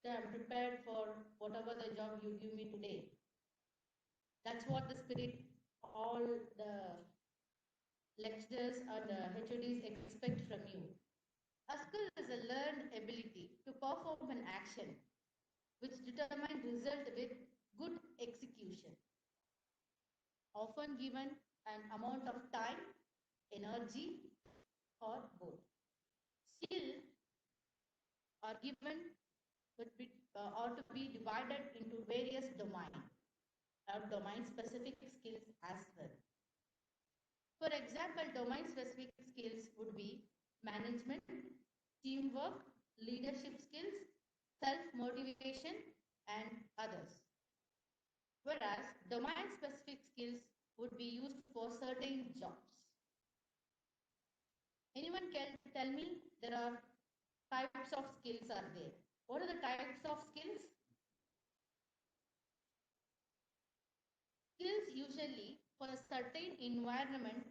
I'm prepared for whatever the job you give me today. That's what the spirit, all the lecturers and HODs expect from you. A skill is a learned ability to perform an action which determine result with good execution, often given an amount of time, energy, or both. Skill are given or to be divided into various domains or domain specific skills as well. For example, domain specific skills would be management, teamwork, leadership skills, self motivation, and others. Whereas domain specific skills would be used for certain jobs. Anyone can tell me there are types of skills are there. What are the types of skills? Skills usually for a certain environment,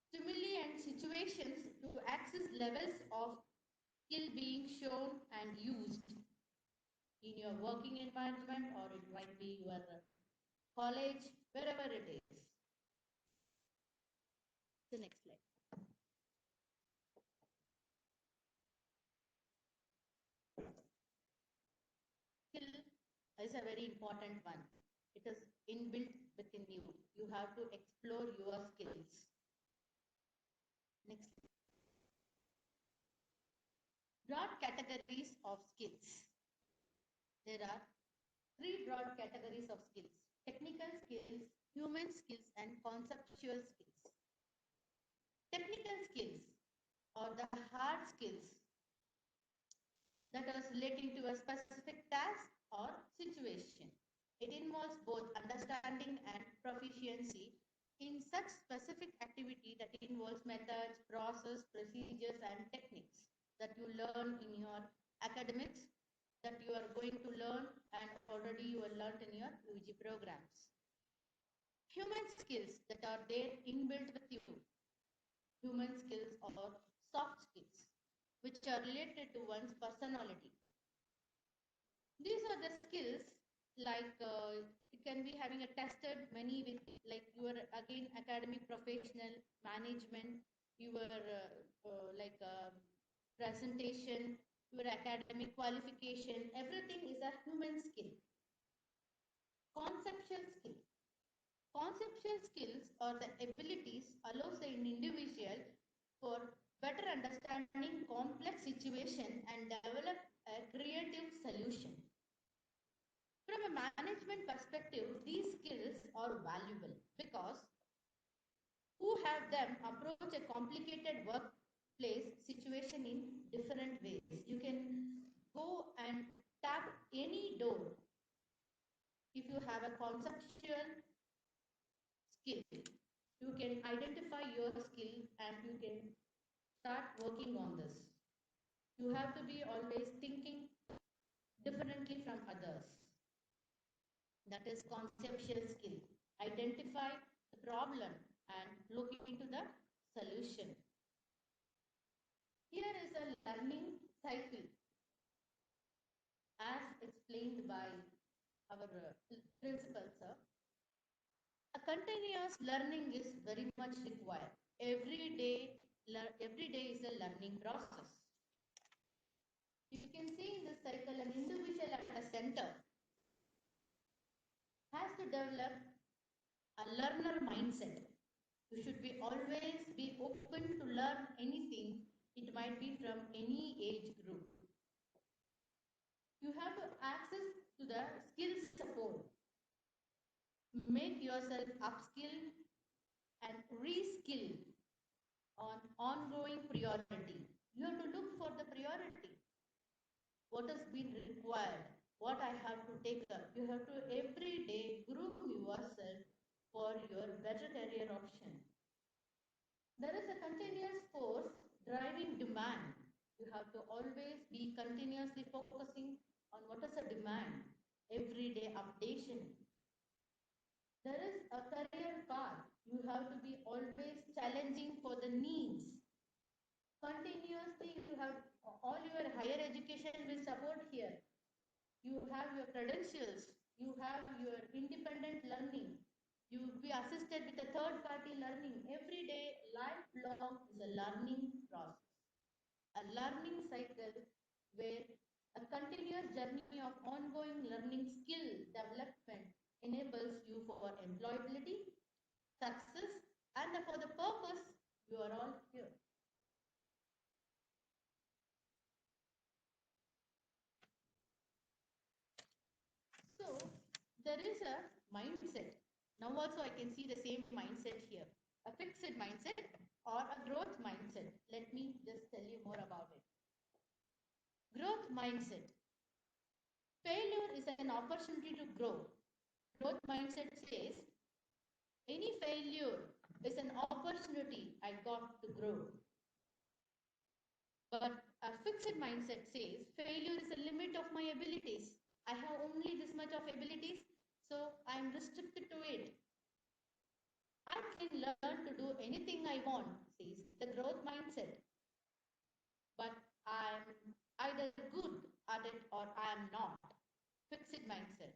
stimuli and situations to access levels of skill being shown and used in your working environment, or it might be your college, wherever it is. The next slide. Skill is a very important one. It is inbuilt within you. You have to explore your skills. Next. Broad categories of skills. There are three broad categories of skills: technical skills, human skills, and conceptual skills. Technical skills are the hard skills that are relating to a specific task or situation. It involves both understanding and proficiency in such specific activity that involves methods, process, procedures, and techniques that you learn in your academics, that you are going to learn and already you are learned in your UG programs. Human skills that are there inbuilt with you. Human skills or soft skills, which are related to one's personality. These are the skills like it can be having a tested many with like your again academic professional management, your like presentation, your academic qualification, everything is a human skill. Conceptual skill. Conceptual skills are the abilities allows an individual for better understanding complex situation and develop a creative solution. From a management perspective, these skills are valuable because who have them approach a complicated workplace situation in different ways. You can go and tap any door if you have a conceptual skill. You can identify your skill and you can start working on this. You have to be always thinking differently from others. That is conceptual skill. Identify the problem and look into the solution. Here is a learning cycle as explained by our principal sir. A continuous learning is very much required. Every day is a learning process. You can see in this cycle an individual at a center has to develop a learner mindset. You should be always be open to learn anything. It might be from any age group. You have to access to the skill support. Make yourself upskill and reskill on ongoing priority. You have to look for the priority. What has been required? What I have to take up? You have to every day groom yourself for your better career option. There is a continuous force driving demand. You have to always be continuously focusing on what is the demand, everyday updation. There is a career path. You have to be always challenging for the needs. Continuously, you have all your higher education will support here. You have your credentials. You have your independent learning. You be assisted with a third party learning. Every day, lifelong is a learning process, a learning cycle where a continuous journey of ongoing learning skill development enables you for employability, success, and for the purpose you are all here. So, there is a mindset. Now, also, I can see the same mindset here, a fixed mindset or a growth mindset. Let me just tell you more about it. Growth mindset. Failure is an opportunity to grow. Growth mindset says any failure is an opportunity I got to grow. But a fixed mindset says failure is a limit of my abilities. I have only this much of abilities, so I am restricted to it. I can learn to do anything I want, says the growth mindset. But I'm either good at it or I am not. Fixed mindset.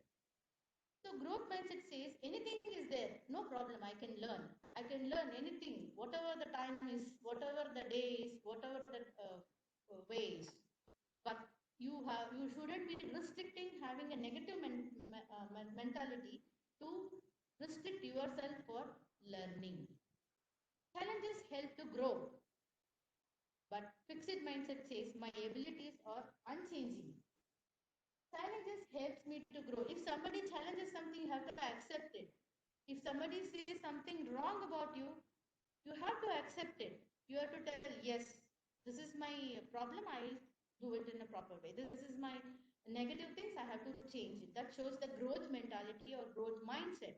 So growth mindset says anything is there, no problem. I can learn. I can learn anything, whatever the time is, whatever the day is, whatever the way is. But you shouldn't be restricting, having a negative mentality to restrict yourself for learning. Challenges help to grow, but fixed mindset says my abilities are unchanging. Challenges helps me to grow. If somebody challenges something, you have to accept it. If somebody says something wrong about you, you have to accept it. You have to tell, yes, this is my problem. I'll do it in a proper way. This is my negative things. I have to change it. That shows the growth mentality or growth mindset.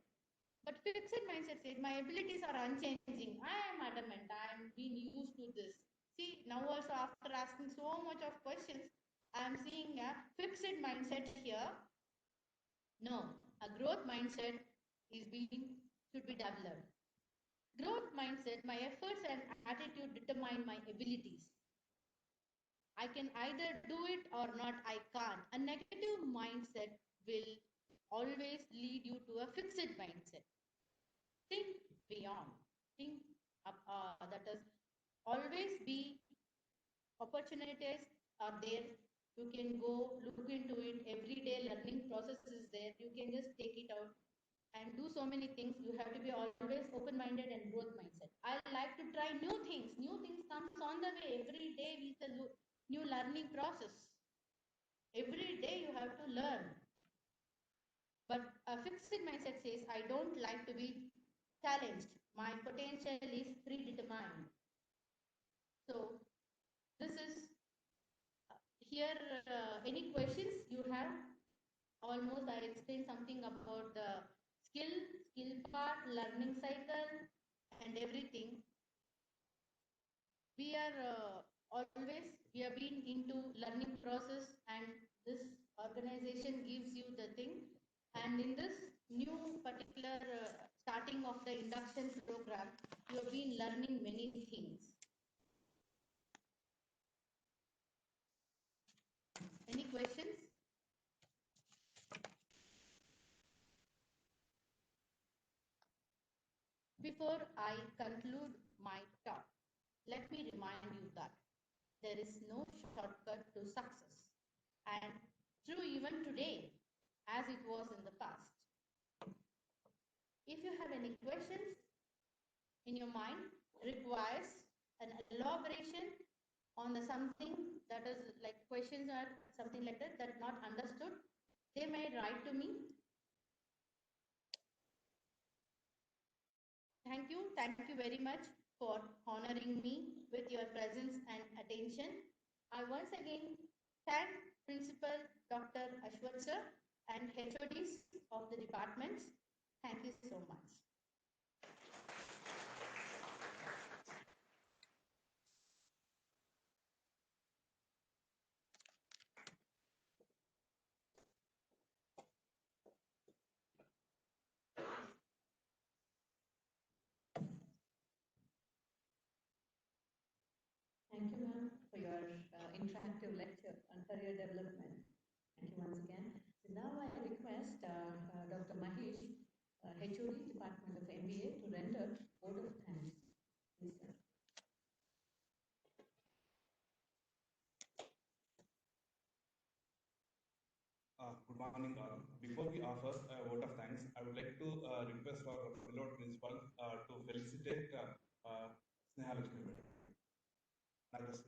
But fixed mindset says my abilities are unchanging. I am adamant. I am being used to this. See, now also after asking so much of questions, I am seeing a fixed mindset here. No, a growth mindset is being should be developed. Growth mindset, my efforts and attitude determine my abilities. I can either do it or not, I can't. A negative mindset will always lead you to a fixed mindset. Think beyond. Think that is always be opportunities are there. You can go look into it. Every day learning process is there. You can just take it out and do so many things. You have to be always open-minded and growth mindset. I like to try new things. New things comes on the way. Every day is a new learning process. Every day you have to learn. But a fixed mindset says, I don't like to be challenged. My potential is predetermined. So this is here. Any questions you have? Almost I explained something about the skill part, learning cycle, and everything. We are always we have been into learning process, and this organization gives you the thing. And in this new particular starting of the induction program, you have been learning many things. Any questions? Before I conclude my talk, let me remind you that there is no shortcut to success, and true even today as it was in the past. If you have any questions in your mind, requires an elaboration on the something that is like questions or something like that not understood, they may write to me. Thank you very much for honoring me with your presence and attention. I once again thank Principal Dr. Ashwat sir and HODs of the departments. Thank you so much. Thank you, ma'am, for your interactive lecture on career development. Thank you once again. So now I request Dr. Mahesh HOD, Department of MBA, to render vote of thanks. Please, sir. Good morning. Before we offer a vote of thanks, I would like to request our fellow principal to felicitate Sneha Lakshmi madam. Naga sir.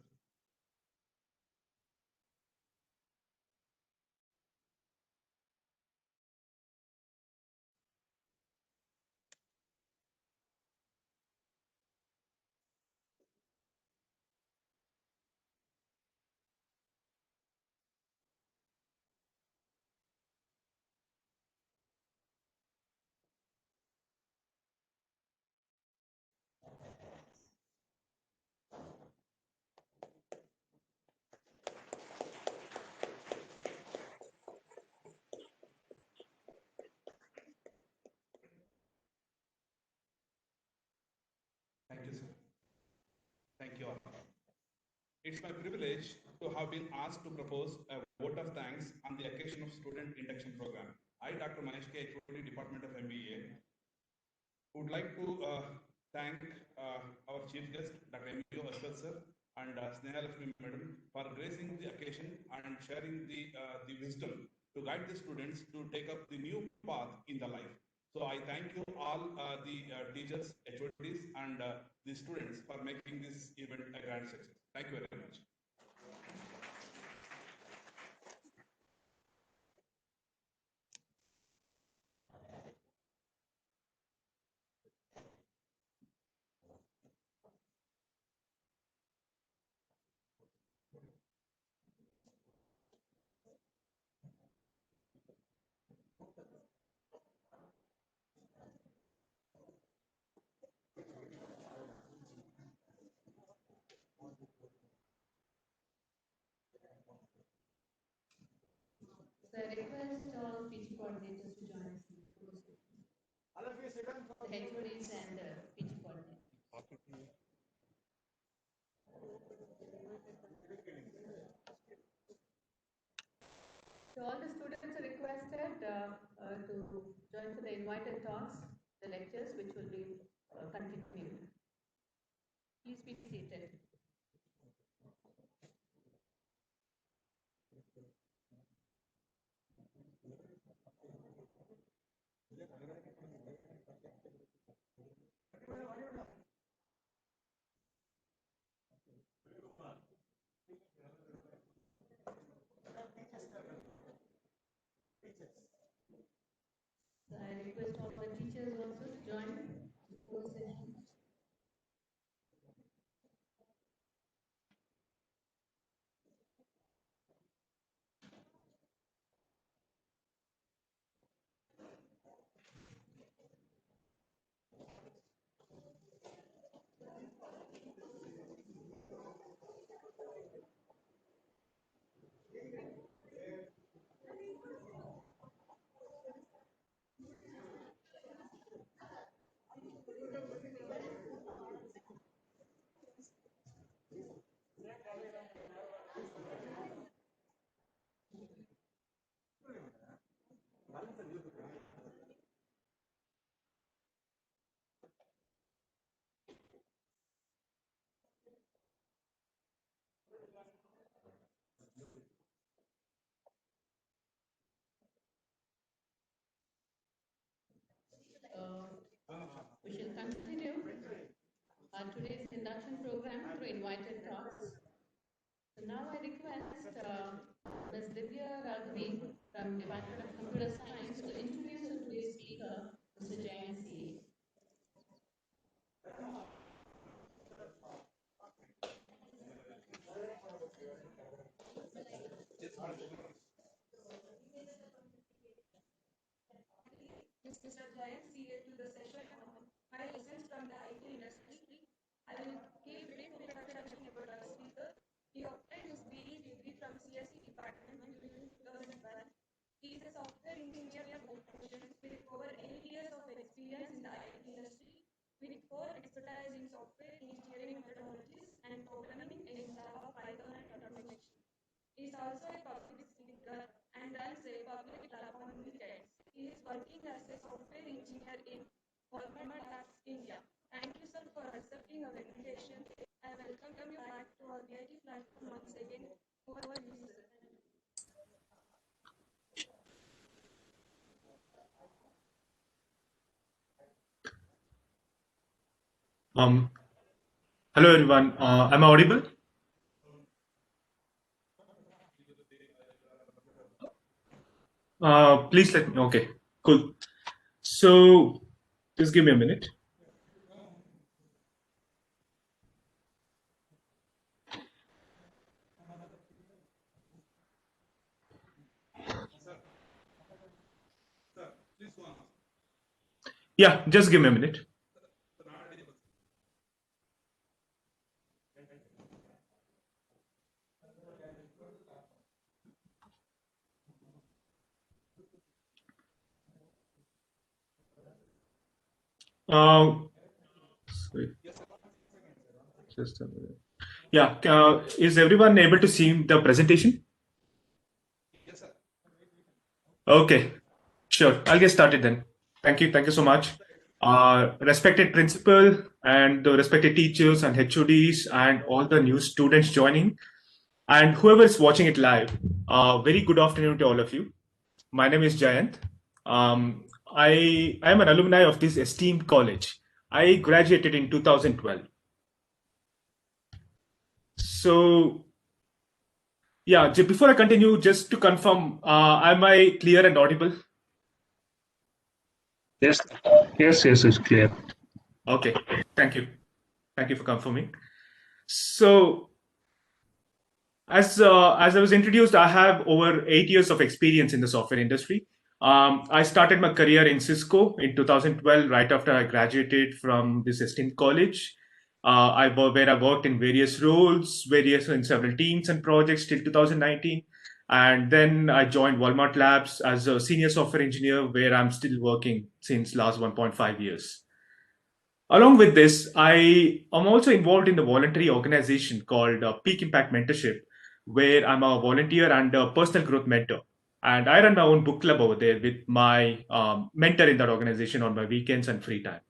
Thank you, sir. Thank you all. It's my privilege to have been asked to propose a vote of thanks on the occasion of student induction program. I, Dr. Mahesh K. HOD, Department of MBA, would like to thank our chief guest, Dr. M.U. Ashwat sir, and Sneha Lakshmi madam for gracing the occasion and sharing the wisdom to guide the students to take up the new path in the life. So I thank you all the teachers, HODs, and the students for making this event a grand success. Thank you very much. So I request all PG coordinators to join us in the photo session. All of you sit down. The HODs and PG coordinators. So all the students are requested to join for the invited talks, the lectures which will be continued. Please be seated. So I request all the teachers also to join the photo session. We shall continue today's induction program through invited talks. So now I request Ms. Divya Raghavi from Department of Computer Science to introduce our today's speaker, Mr. Jayan C. Mr. Jayan CA to the session on my lessons from the IT industry. I will give brief introduction about our speaker. He obtained his BE degree from CSE department during 2001. He is a software engineer by profession with over 8 years of experience in the IT industry, with core expertise in software engineering methodologies and programming in Java, Python, and automation. He is also a public speaker and runs a public lab on weekends. He is working as a software engineer Walmart Labs, India. Thank you, sir, for accepting our invitation. I welcome you back to our VIT platform once again. Over to you, sir. Hello everyone. Am I audible? Please let me. Okay, cool. So just give me a minute. Yeah, just give me a minute. Uh, sorry, just a minute. Yeah, is everyone able to see the presentation? Yes, sir. Okay, sure. I'll get started then. Thank you so much. Respected principal and the respected teachers and HODs and all the new students joining and whoever is watching it live. Very good afternoon to all of you. My name is Jayant. I am an alumni of this esteemed college. I graduated in 2012. So, yeah, before I continue, just to confirm, am I clear and audible? Yes, yes, it's clear. Okay, thank you. Thank you for confirming. So, as I was introduced, I have over 8 years of experience in the software industry. I started my career in Cisco in 2012, right after I graduated from this esteemed college. Where I worked in various roles, various in several teams and projects till 2019. And then I joined Walmart Labs as a senior software engineer, where I'm still working since last 1.5 years. Along with this, I am also involved in the voluntary organization called Peak Impact Mentorship, where I'm a volunteer and a personal growth mentor. And I run my own book club over there with my mentor in that organization on my weekends and free time.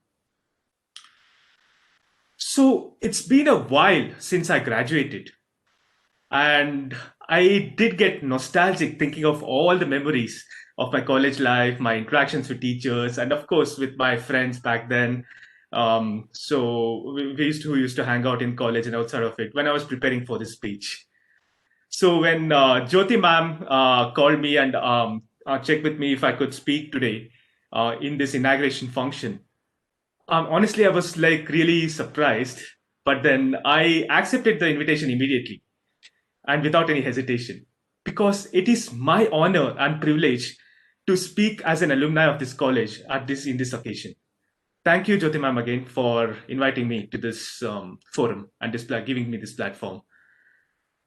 So it's been a while since I graduated. And I did get nostalgic thinking of all the memories of my college life, my interactions with teachers, and of course with my friends back then. So we used to hang out in college and outside of it when I was preparing for this speech. So when Jyoti ma'am called me and checked with me if I could speak today in this inauguration function, honestly, I was like really surprised. But then I accepted the invitation immediately and without any hesitation, because it is my honor and privilege to speak as an alumni of this college at this in this occasion. Thank you, Jyoti ma'am, again for inviting me to this forum and giving me this platform.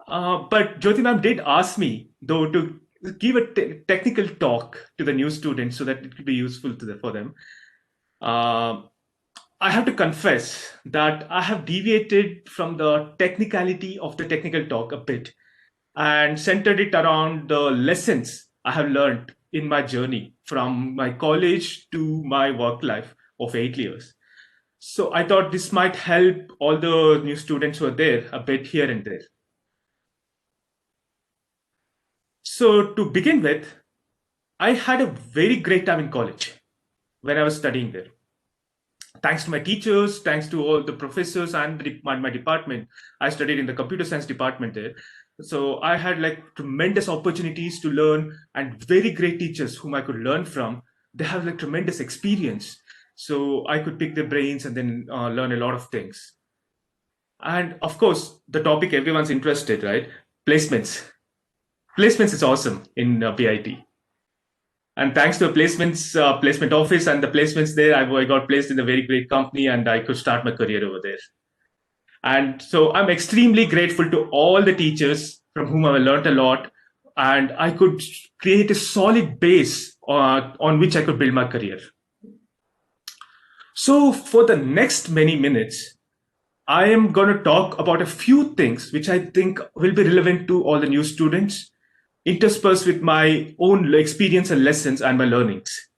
But Jyoti ma'am did ask me, though, to give a technical talk to the new students so that it could be useful for them. I have to confess that I have deviated from the technicality of the technical talk a bit and centered it around the lessons I have learned in my journey from my college to my work life of 8 years. So I thought this might help all the new students who are there a bit here and there. So to begin with, I had a very great time in college when I was studying there. Thanks to my teachers, thanks to all the professors and my department. I studied in the computer science department there. So I had like tremendous opportunities to learn and very great teachers whom I could learn from. They have like tremendous experience. So I could pick their brains and then learn a lot of things. And of course, the topic everyone's interested, right? Placements. Placements is awesome in PIT. And thanks to a placement office and the placements there, I got placed in a very great company and I could start my career over there. And so I'm extremely grateful to all the teachers from whom I learned a lot, and I could create a solid base on which I could build my career. So for the next many minutes, I am going to talk about a few things which I think will be relevant to all the new students, interspersed with my own experience and lessons and my learnings.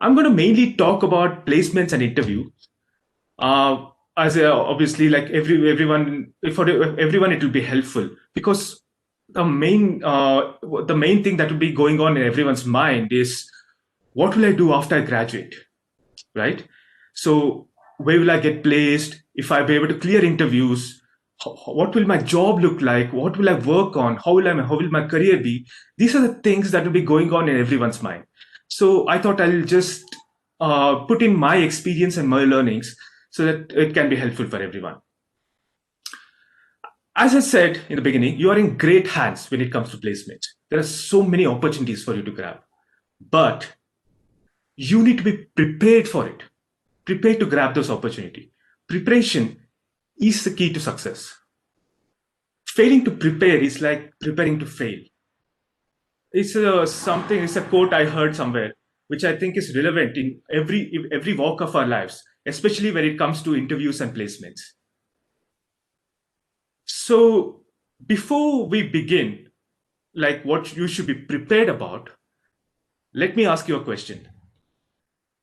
I'm going to mainly talk about placements and interview. Obviously, like everyone, for everyone, it will be helpful because the main thing that will be going on in everyone's mind is, what will I do after I graduate, right? So where will I get placed? If I be able to clear interviews, what will my job look like? What will I work on? How will my career be? These are the things that will be going on in everyone's mind. So I thought I'll just put in my experience and my learnings so that it can be helpful for everyone. As I said in the beginning, you are in great hands when it comes to placement. There are so many opportunities for you to grab, but you need to be prepared for it, prepared to grab those opportunities. Preparation is the key to success. Failing to prepare is like preparing to fail. It's a quote I heard somewhere, which I think is relevant in every walk of our lives, especially when it comes to interviews and placements. So before we begin, like what you should be prepared about, let me ask you a question.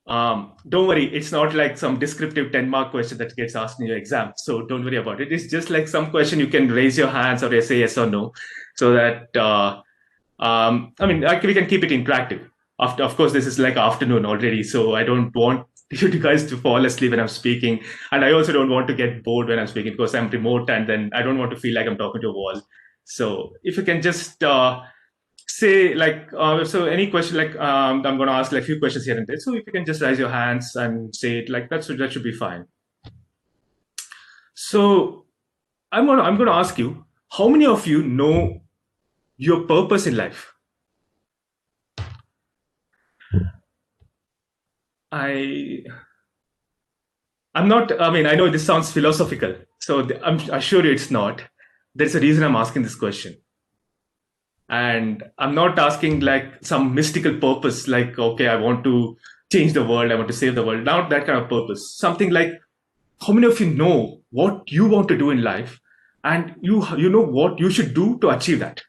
Don't worry, it's not like some descriptive 10-mark question that gets asked in your exam. So don't worry about it. It's just like some question you can raise your hands or say yes or no, so that we can keep it interactive. Of course, this is like afternoon already, so I don't want you guys to fall asleep when I'm speaking, and I also don't want to get bored when I'm speaking because I'm remote, and then I don't want to feel like I'm talking to a wall. So if you can just say like, so any question, like I'm going to ask like a few questions here and there. So if you can just raise your hands and say it, like that should be fine. So I'm going to ask you, how many of you know your purpose in life? I know this sounds philosophical, so I assure you it's not. There's a reason I'm asking this question. And I'm not asking like some mystical purpose, like, okay, I want to change the world, I want to save the world. Not that kind of purpose. Something like, how many of you know what you want to do in life, and you know what you should do to achieve that?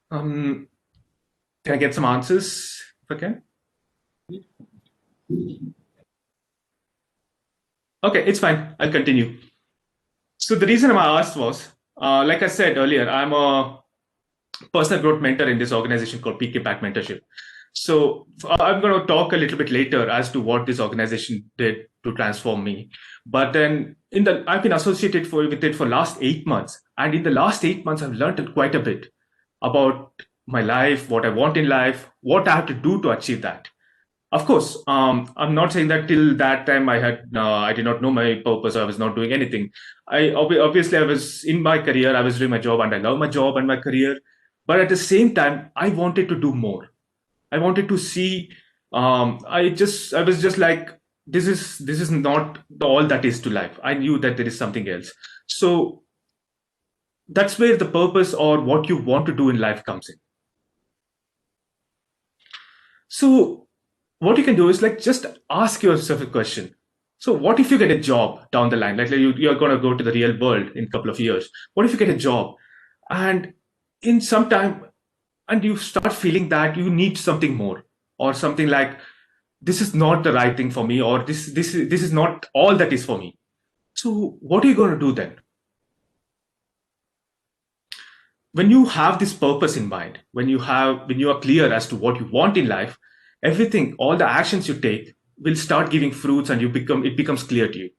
Can I get some answers if I can? Okay, it's fine. I'll continue. So the reason I asked was, like I said earlier, I'm a personal growth mentor in this organization called Peak Impact Mentorship. So I'm going to talk a little bit later as to what this organization did to transform me. But then I've been associated with it for last 8 months. And in the last 8 months, I've learned quite a bit about my life, what I want in life, what I have to do to achieve that. Of course, I'm not saying that till that time I did not know my purpose. I was not doing anything. Obviously I was in my career. I was doing my job, and I love my job and my career. But at the same time, I wanted to do more. I wanted to see. I was just like, this is not all that is to life. I knew that there is something else. So that's where the purpose or what you want to do in life comes in. So what you can do is like just ask yourself a question. So what if you get a job down the line? Like you're going to go to the real world in a couple of years. What if you get a job and in some time and you start feeling that you need something more, or something like, this is not the right thing for me, or this is not all that is for me. So what are you going to do then? When you have this purpose in mind, when you are clear as to what you want in life, everything, all the actions you take will start giving fruits, and it becomes clear to you.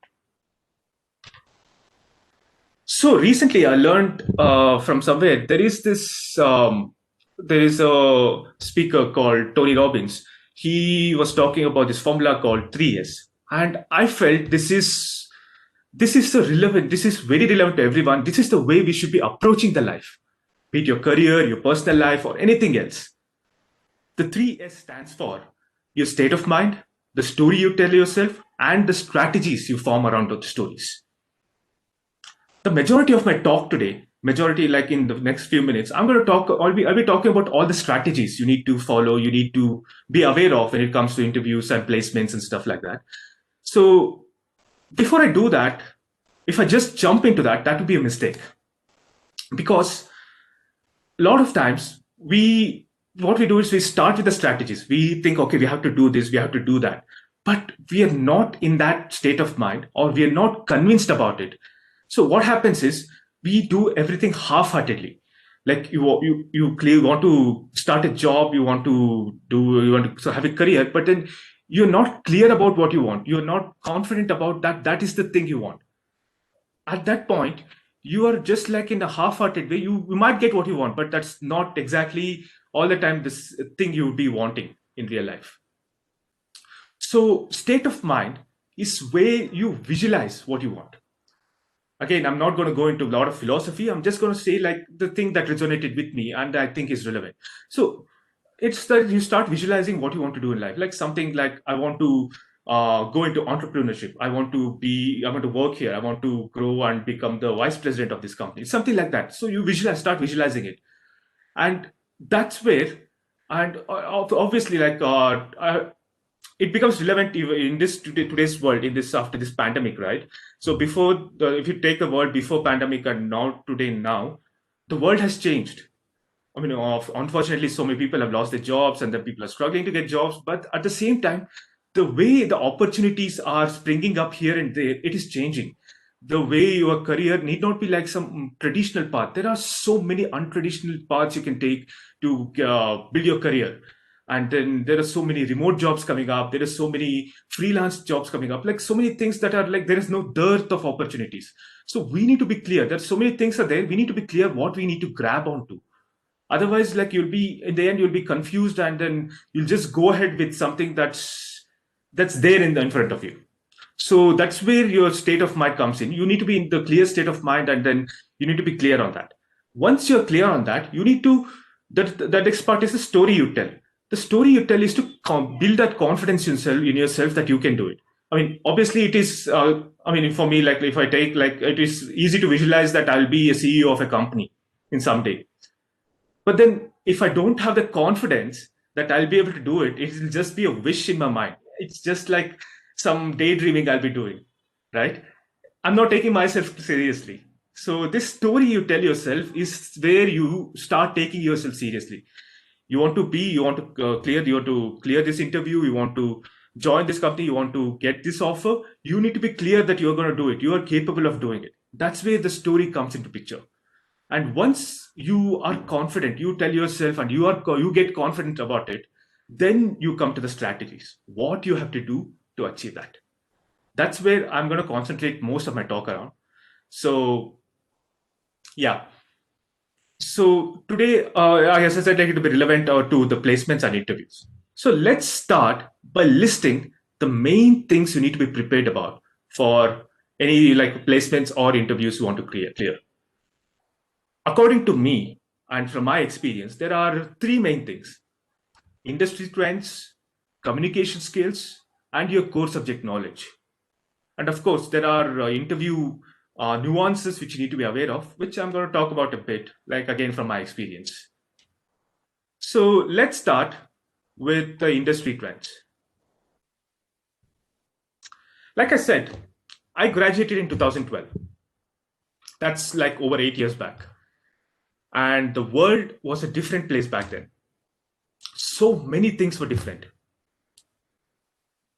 So recently I learned from somewhere, there is a speaker called Tony Robbins. He was talking about this formula called 3S. And I felt this is very relevant to everyone. This is the way we should be approaching the life, be it your career, your personal life, or anything else. The 3S stands for your state of mind, the story you tell yourself, and the strategies you form around those stories. The majority of my talk today, like in the next few minutes, I'll be talking about all the strategies you need to follow, you need to be aware of when it comes to interviews and placements and stuff like that. So before I do that, if I just jump into that, that would be a mistake. Because a lot of times what we do is we start with the strategies. We think, okay, we have to do this, we have to do that. But we are not in that state of mind, or we are not convinced about it. So what happens is we do everything half-heartedly. Like you clearly want to start a job, you want to have a career, but then you're not clear about what you want. You're not confident about that is the thing you want. At that point, you are just like in a half-hearted way. You might get what you want, but that's not exactly all the time this thing you would be wanting in real life. So state of mind is where you visualize what you want. Again, I'm not going to go into a lot of philosophy. I'm just going to say like the thing that resonated with me and I think is relevant. So it's that you start visualizing what you want to do in life, like something like I want to go into entrepreneurship. I want to work here. I want to grow and become the vice president of this company. Something like that. So you start visualizing it, and that's where, and obviously, like it becomes relevant in this today's world, in this after this pandemic, right? So if you take the world before pandemic and now, the world has changed. I mean, unfortunately, so many people have lost their jobs and the people are struggling to get jobs. But at the same time, the way the opportunities are springing up here and there, it is changing. The way your career need not be like some traditional path. There are so many untraditional paths you can take to build your career. And then there are so many remote jobs coming up. There are so many freelance jobs coming up. Like so many things that are like there is no dearth of opportunities. So we need to be clear that so many things are there. We need to be clear what we need to grab onto. Otherwise, like you'll be confused, and then you'll just go ahead with something that's there in front of you. So that's where your state of mind comes in. You need to be in the clear state of mind, and then you need to be clear on that. Once you're clear on that, you need to that next part is the story you tell. The story you tell is to build that confidence in yourself that you can do it. I mean, obviously, it is. I mean, for me, like if I take it is easy to visualize that I'll be a CEO of a company in some day. But then if I don't have the confidence that I'll be able to do it, it will just be a wish in my mind. It's just like some daydreaming I'll be doing, right? I'm not taking myself seriously. So this story you tell yourself is where you start taking yourself seriously. You want to clear this interview, you want to join this company, you want to get this offer. You need to be clear that you're going to do it. You are capable of doing it. That's where the story comes into picture. And once you are confident, you tell yourself and you get confident about it, then you come to the strategies, what you have to do to achieve that. That's where I'm going to concentrate most of my talk around. So yeah. So today, as I said, like it will be relevant to the placements and interviews. So let's start by listing the main things you need to be prepared about for any like placements or interviews you want to clear. According to me, and from my experience, there are three main things: industry trends, communication skills, and your core subject knowledge. And of course, there are interview nuances which you need to be aware of, which I'm going to talk about a bit, like again from my experience. So let's start with the industry trends. Like I said, I graduated in 2012. That's like over 8 years back. And the world was a different place back then. So many things were different.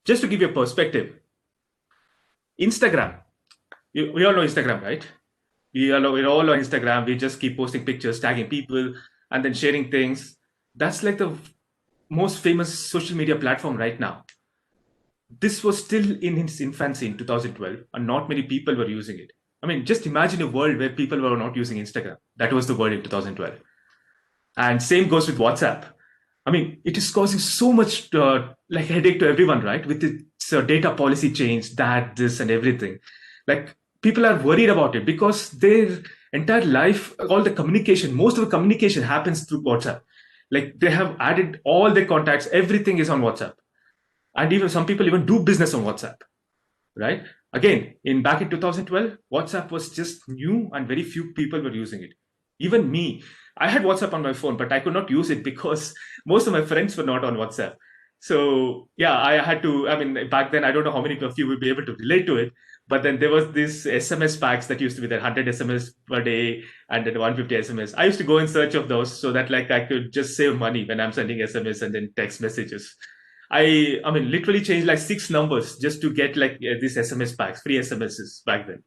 Just to give you a perspective, Instagram, we all know Instagram, right? We're all on Instagram. We just keep posting pictures, tagging people, and then sharing things. That's like the most famous social media platform right now. This was still in its infancy in 2012, and not many people were using it. I mean, just imagine a world where people were not using Instagram. That was the world in 2012. And same goes with WhatsApp. I mean, it is causing so much like headache to everyone, right? With its data policy change, this and everything. Like people are worried about it because their entire life, all the communication, most of the communication happens through WhatsApp. Like they have added all their contacts, everything is on WhatsApp. And even some people even do business on WhatsApp, right? Again, back in 2012, WhatsApp was just new and very few people were using it. Even me, I had WhatsApp on my phone, but I could not use it because most of my friends were not on WhatsApp. So yeah, I had to, I mean, back then, I don't know how many of you will be able to relate to it, But then there was this SMS packs that used to be there, 100 SMS per day and then 150 SMS. I used to go in search of those so that like I could just save money when I'm sending SMS and then text messages. I mean, literally changed like 6 numbers just to get like these SMS packs, free SMSs back then.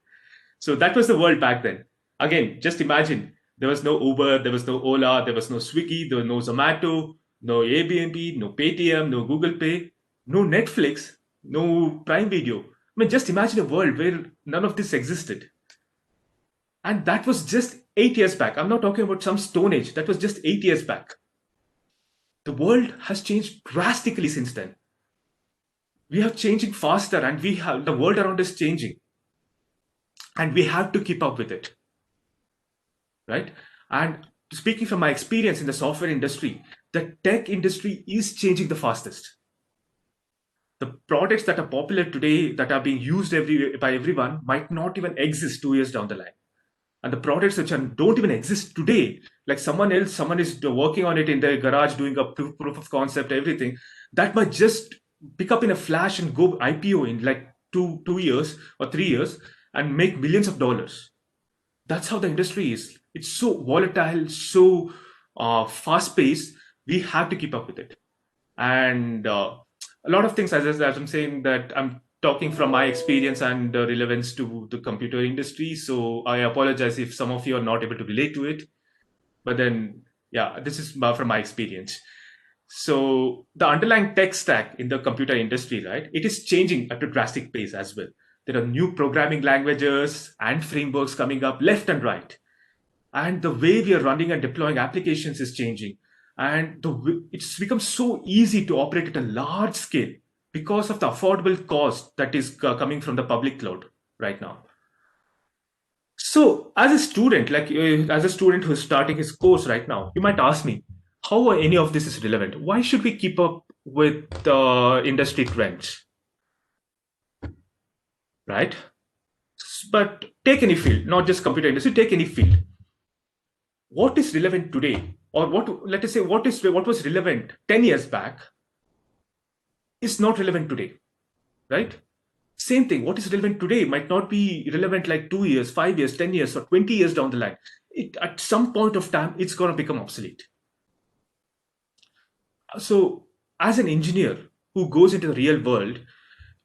So that was the world back then. Again, just imagine there was no Uber, there was no Ola, there was no Swiggy, there was no Zomato, no Airbnb, no Paytm, no Google Pay, no Netflix, no Prime Video. I mean, just imagine a world where none of this existed. And that was just 8 years back. I'm not talking about some Stone Age. That was just 8 years back. The world has changed drastically since then. We are changing faster, and the world around us changing. And we have to keep up with it. Right? And speaking from my experience in the software industry, the tech industry is changing the fastest. The products that are popular today, that are being used by everyone, might not even exist 2 years down the line. And the products which don't even exist today, like someone is working on it in their garage, doing a proof of concept, everything, that might just pick up in a flash and go IPO in like 2 years or 3 years and make millions of dollars. That's how the industry is. It's so volatile, so fast-paced. We have to keep up with it. And a lot of things, as I'm saying, that I'm talking from my experience and relevance to the computer industry. So I apologize if some of you are not able to relate to it. But then, yeah, this is from my experience. So the underlying tech stack in the computer industry, right, it is changing at a drastic pace as well. There are new programming languages and frameworks coming up left and right. And the way we are running and deploying applications is changing. And it's become so easy to operate at a large scale because of the affordable cost that is coming from the public cloud right now. So as a student, who's starting his course right now, you might ask me, how any of this is relevant? Why should we keep up with industry trends? Right? But take any field, not just computer industry, take any field. What is relevant today, or let us say what was relevant 10 years back is not relevant today, right? Same thing, what is relevant today might not be relevant like 2 years, 5 years, 10 years, or 20 years down the line. At some point of time, it's going to become obsolete. So as an engineer who goes into the real world,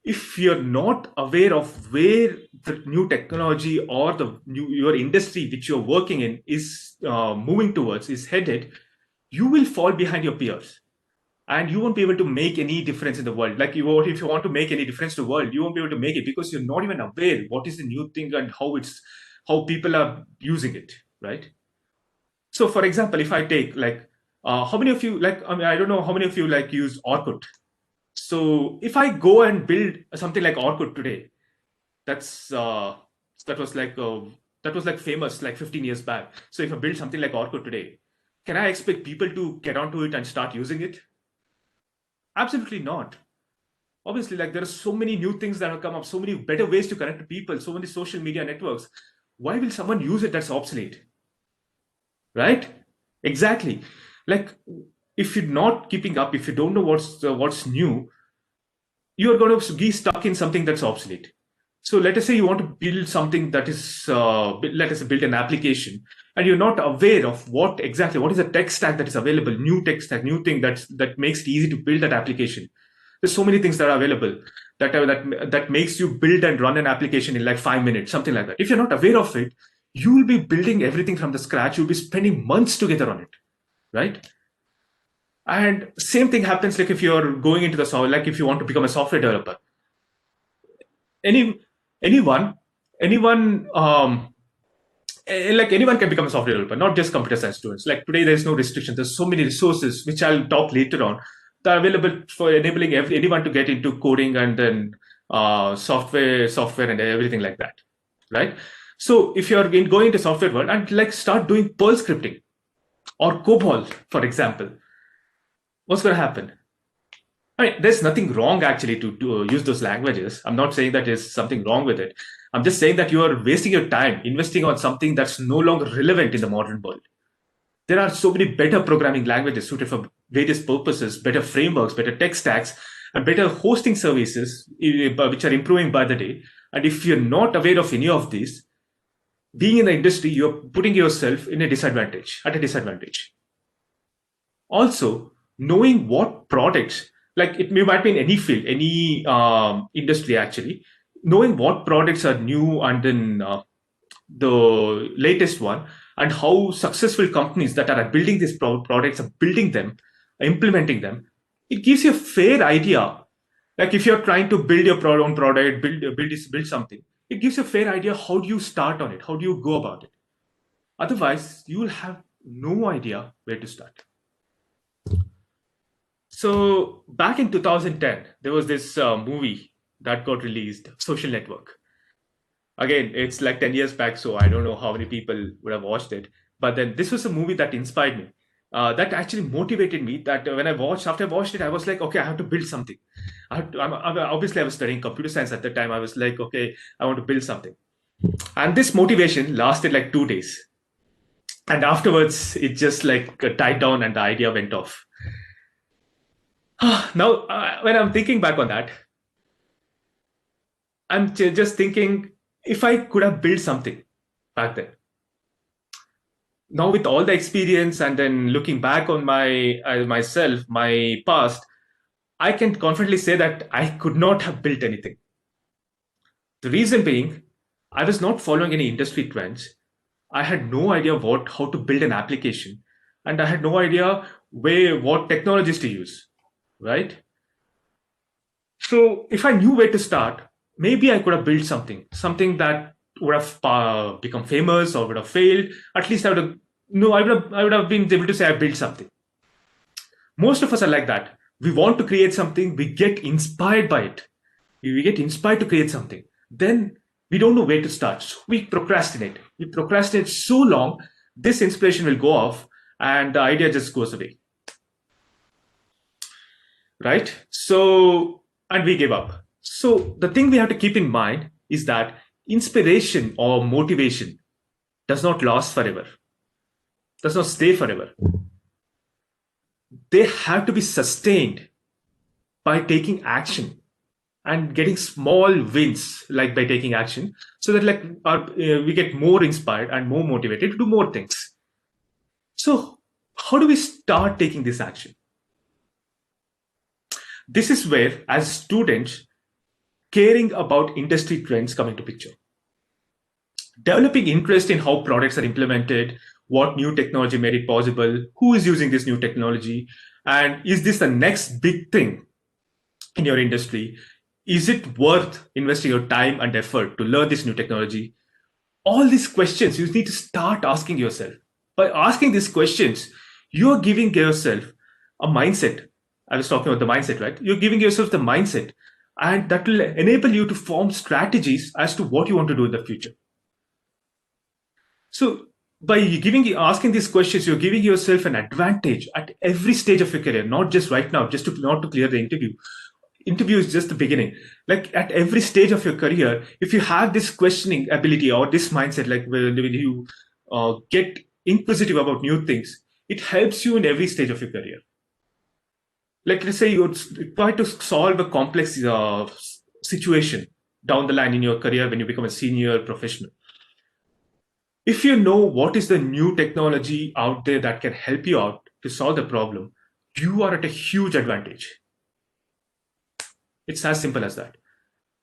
if you're not aware of where the new technology or your industry which you're working in is moving towards, is headed, you will fall behind your peers. And you won't be able to make any difference in the world. Like if you want to make any difference to the world, you won't be able to make it because you're not even aware what is the new thing and how people are using it, right? So for example, if I take how many of you I don't know how many of you use Orkut. So if I go and build something like Orkut today, that was famous like 15 years back. So if I build something like Orkut today, can I expect people to get onto it and start using it? Absolutely not. Obviously, there are so many new things that have come up, so many better ways to connect to people, so many social media networks. Why will someone use it that's obsolete? Right? Exactly. If you're not keeping up, if you don't know what's new, you're going to be stuck in something that's obsolete. So let us say you want to build something that is, let us say build an application, and you're not aware of what is the tech stack that is available, new tech stack, new thing that makes it easy to build that application. There's so many things that are available that makes you build and run an application in like 5 minutes, something like that. If you're not aware of it, you will be building everything from the scratch. You'll be spending months together on it, right? And same thing happens if you're going into if you want to become a software developer. Anyone can become a software developer, not just computer science students. Today, there's no restriction. There's so many resources, which I'll talk later on, that are available for enabling anyone to get into coding and then software and everything like that, right? So if you're going into software world and start doing Perl scripting or COBOL, for example, what's going to happen? I mean, there's nothing wrong actually to use those languages. I'm not saying that there's something wrong with it. I'm just saying that you are wasting your time investing on something that's no longer relevant in the modern world. There are so many better programming languages suited for various purposes, better frameworks, better tech stacks, and better hosting services, which are improving by the day, And if you're not aware of any of these, being in the industry, you're putting yourself in a disadvantage, at a disadvantage. Also, knowing what products, like it might be in any field, any industry actually, knowing what products are new and then the latest one, and how successful companies that are building these products are building them, implementing them, it gives you a fair idea. Like if you're trying to build your own product, build something, it gives you a fair idea how do you start on it, how do you go about it. Otherwise, you will have no idea where to start. So back in 2010, there was this movie that got released, Social Network. Again, it's like 10 years back, so I don't know how many people would have watched it. But then this was a movie that inspired me. That actually motivated me. That after I watched it, I was like, okay, I have to build something. Obviously, I was studying computer science at the time. I was like, okay, I want to build something. And this motivation lasted like 2 days. And afterwards, it just like died down and the idea went off. Now, when I'm thinking back on that, I'm just thinking if I could have built something back then. Now, with all the experience and then looking back on myself, my past, I can confidently say that I could not have built anything. The reason being, I was not following any industry trends. I had no idea how to build an application, and I had no idea what technologies to use, right? So if I knew where to start, maybe I could have built something that would have become famous or would have failed. At least I would have, no, I would have been able to say I built something. Most of us are like that. We want to create something, we get inspired by it. We get inspired to create something. Then we don't know where to start. So we procrastinate. We procrastinate so long, this inspiration will go off and the idea just goes away. Right? So, and we give up. So the thing we have to keep in mind is that inspiration or motivation does not last forever, does not stay forever. They have to be sustained by taking action and getting small wins, like by taking action, so that we get more inspired and more motivated to do more things. So how do we start taking this action? This is where, as students, caring about industry trends come into picture. Developing interest in how products are implemented, what new technology made it possible, who is using this new technology, and is this the next big thing in your industry? Is it worth investing your time and effort to learn this new technology? All these questions you need to start asking yourself. By asking these questions, you're giving yourself a mindset. I was talking about the mindset, right? You're giving yourself the mindset, and that will enable you to form strategies as to what you want to do in the future. So by asking these questions, you're giving yourself an advantage at every stage of your career, not just right now, not to clear the interview. Interview is just the beginning. Like at every stage of your career, if you have this questioning ability or this mindset, like when you get inquisitive about new things, it helps you in every stage of your career. Like let's say you try to solve a complex situation down the line in your career when you become a senior professional. If you know what is the new technology out there that can help you out to solve the problem, you are at a huge advantage. It's as simple as that.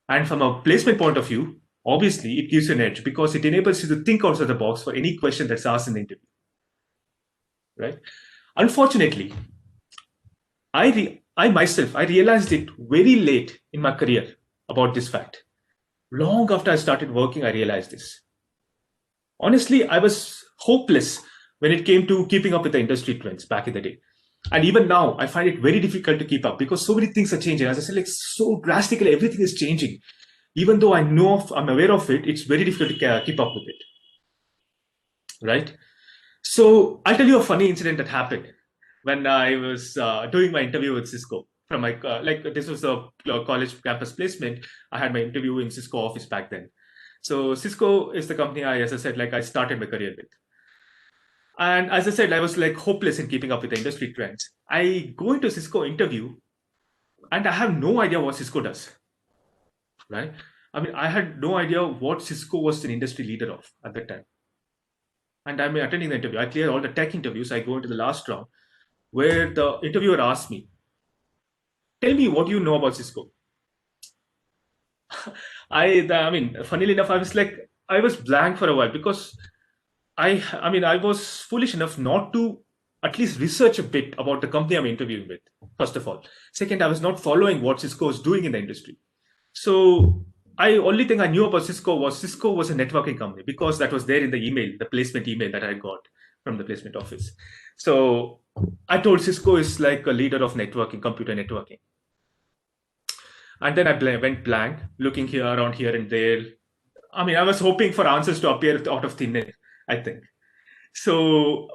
And from a placement point of view, obviously it gives you an edge because it enables you to think outside the box for any question that's asked in the interview. Right? Unfortunately, I realized it very late in my career about this fact. Long after I started working, I realized this. Honestly, I was hopeless when it came to keeping up with the industry trends back in the day. And even now, I find it very difficult to keep up because so many things are changing. As I said, like so drastically, everything is changing. Even though I'm aware of it, it's very difficult to keep up with it. Right? So I'll tell you a funny incident that happened when I was doing my interview with Cisco. From my this was a college campus placement. I had my interview in Cisco office back then. So Cisco is the company I started my career with. And as I said, I was like hopeless in keeping up with the industry trends. I go into Cisco interview and I have no idea what Cisco does. Right? I mean, I had no idea what Cisco was an industry leader of at that time. And I'm attending the interview. I clear all the tech interviews. I go into the last round where the interviewer asked me, "Tell me what you know about Cisco." I mean, funnily enough, I was blank for a while because I was foolish enough not to at least research a bit about the company I'm interviewing with. First of all, second, I was not following what Cisco is doing in the industry. So I only thing I knew about Cisco was a networking company because that was there in the email, the placement email that I got from the placement office. So I told Cisco is like a leader of networking, computer networking. And then I went blank, looking here, around here and there. I mean, I was hoping for answers to appear out of thin air, I think. So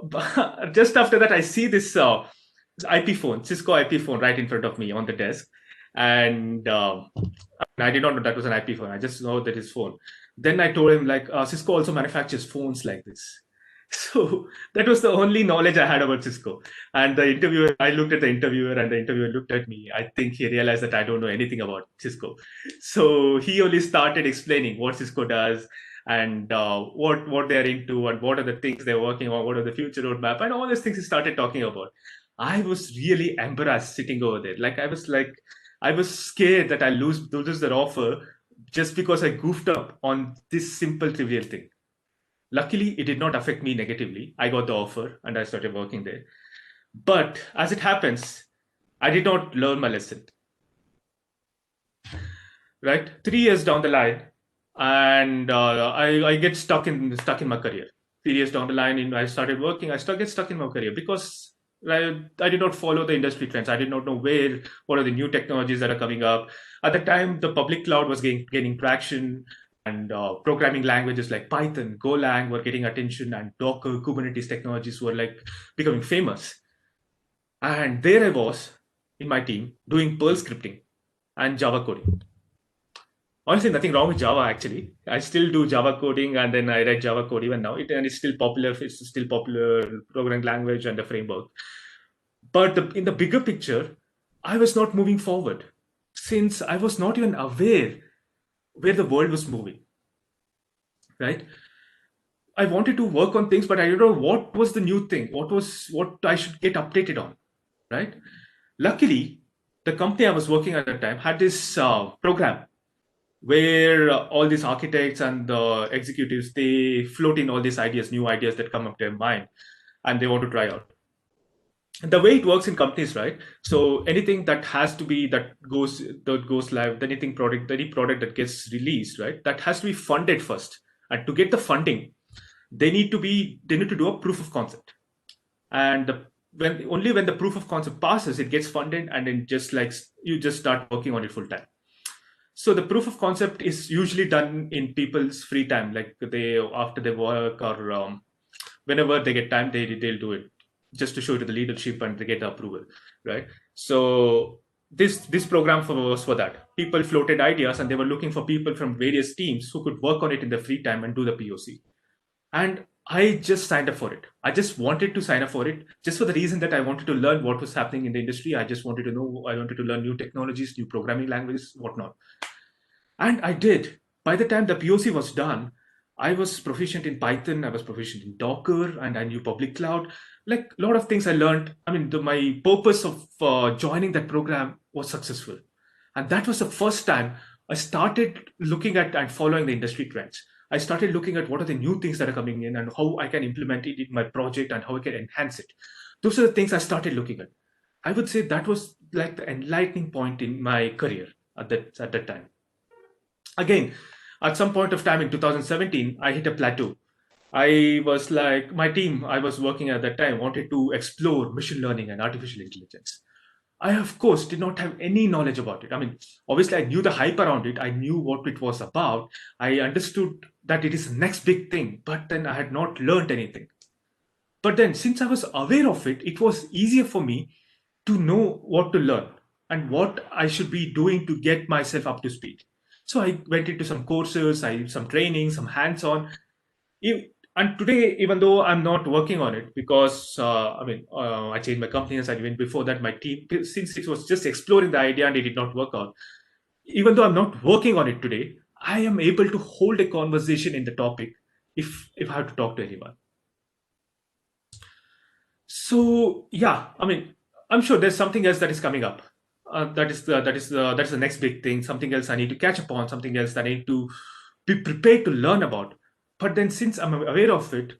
just after that, I see this IP phone, Cisco IP phone right in front of me on the desk. And I did not know that was an IP phone. I just know that his phone. Then I told him like Cisco also manufactures phones like this. So that was the only knowledge I had about Cisco. And the interviewer, I looked at the interviewer and the interviewer looked at me. I think he realized that I don't know anything about Cisco. So he only started explaining what Cisco does and what they're into and what are the things they're working on, what are the future roadmap and all these things he started talking about. I was really embarrassed sitting over there. I was scared that I lose that offer just because I goofed up on this simple trivial thing. Luckily, it did not affect me negatively. I got the offer and I started working there. But as it happens, I did not learn my lesson. Right, 3 years down the line, and I get stuck in my career. 3 years down the line, I started working. I get stuck in my career because I did not follow the industry trends. I did not know what are the new technologies that are coming up. At the time, the public cloud was gaining traction, and programming languages like Python, Golang were getting attention, and Docker, Kubernetes technologies were like becoming famous. And there I was in my team doing Perl scripting and Java coding. Honestly, nothing wrong with Java. Actually, I still do Java coding, and then I write Java code even now. It's still popular. It's still popular programming language and the framework. But in the bigger picture, I was not moving forward since I was not even aware where the world was moving. Right? I wanted to work on things, but I don't know what was the new thing. What I should get updated on. Right? Luckily, the company I was working at the time had this program where all these architects and the executives, they float in all these ideas, new ideas that come up to their mind, and they want to try out. And the way it works in companies, right? So anything that has to be that goes live, any product that gets released, right? That has to be funded first, and to get the funding, they need to do a proof of concept, and only when the proof of concept passes, it gets funded, and then you just start working on it full time. So the proof of concept is usually done in people's free time, like after they work or whenever they get time, they'll do it just to show it to the leadership and they get the approval, right? So this program was for that. People floated ideas and they were looking for people from various teams who could work on it in their free time and do the POC. And I just signed up for it. I just wanted to sign up for it just for the reason that I wanted to learn what was happening in the industry. I wanted to learn new technologies, new programming languages, whatnot. And I did. By the time the POC was done, I was proficient in Python, I was proficient in Docker, and I knew public cloud. Like a lot of things I learned. I mean, my purpose of joining that program was successful. And that was the first time I started looking at and following the industry trends. I started looking at what are the new things that are coming in and how I can implement it in my project and how I can enhance it. Those are the things I started looking at. I would say that was like the enlightening point in my career at that time. Again, at some point of time in 2017, I hit a plateau. I was like, my team I was working at that time wanted to explore machine learning and artificial intelligence. I, of course, did not have any knowledge about it. I mean, obviously, I knew the hype around it. I knew what it was about. I understood that it is the next big thing, but then I had not learned anything. But then, since I was aware of it, it was easier for me to know what to learn and what I should be doing to get myself up to speed. So I went into some courses, some training, some hands-on. And today, even though I'm not working on it because I changed my company and even before that, my team, since it was just exploring the idea and it did not work out. Even though I'm not working on it today, I am able to hold a conversation in the topic if I have to talk to anyone. So yeah, I mean, I'm sure there's something else that is coming up. That is the next big thing. Something else I need to catch up on. Something else that I need to be prepared to learn about. But then, since I'm aware of it,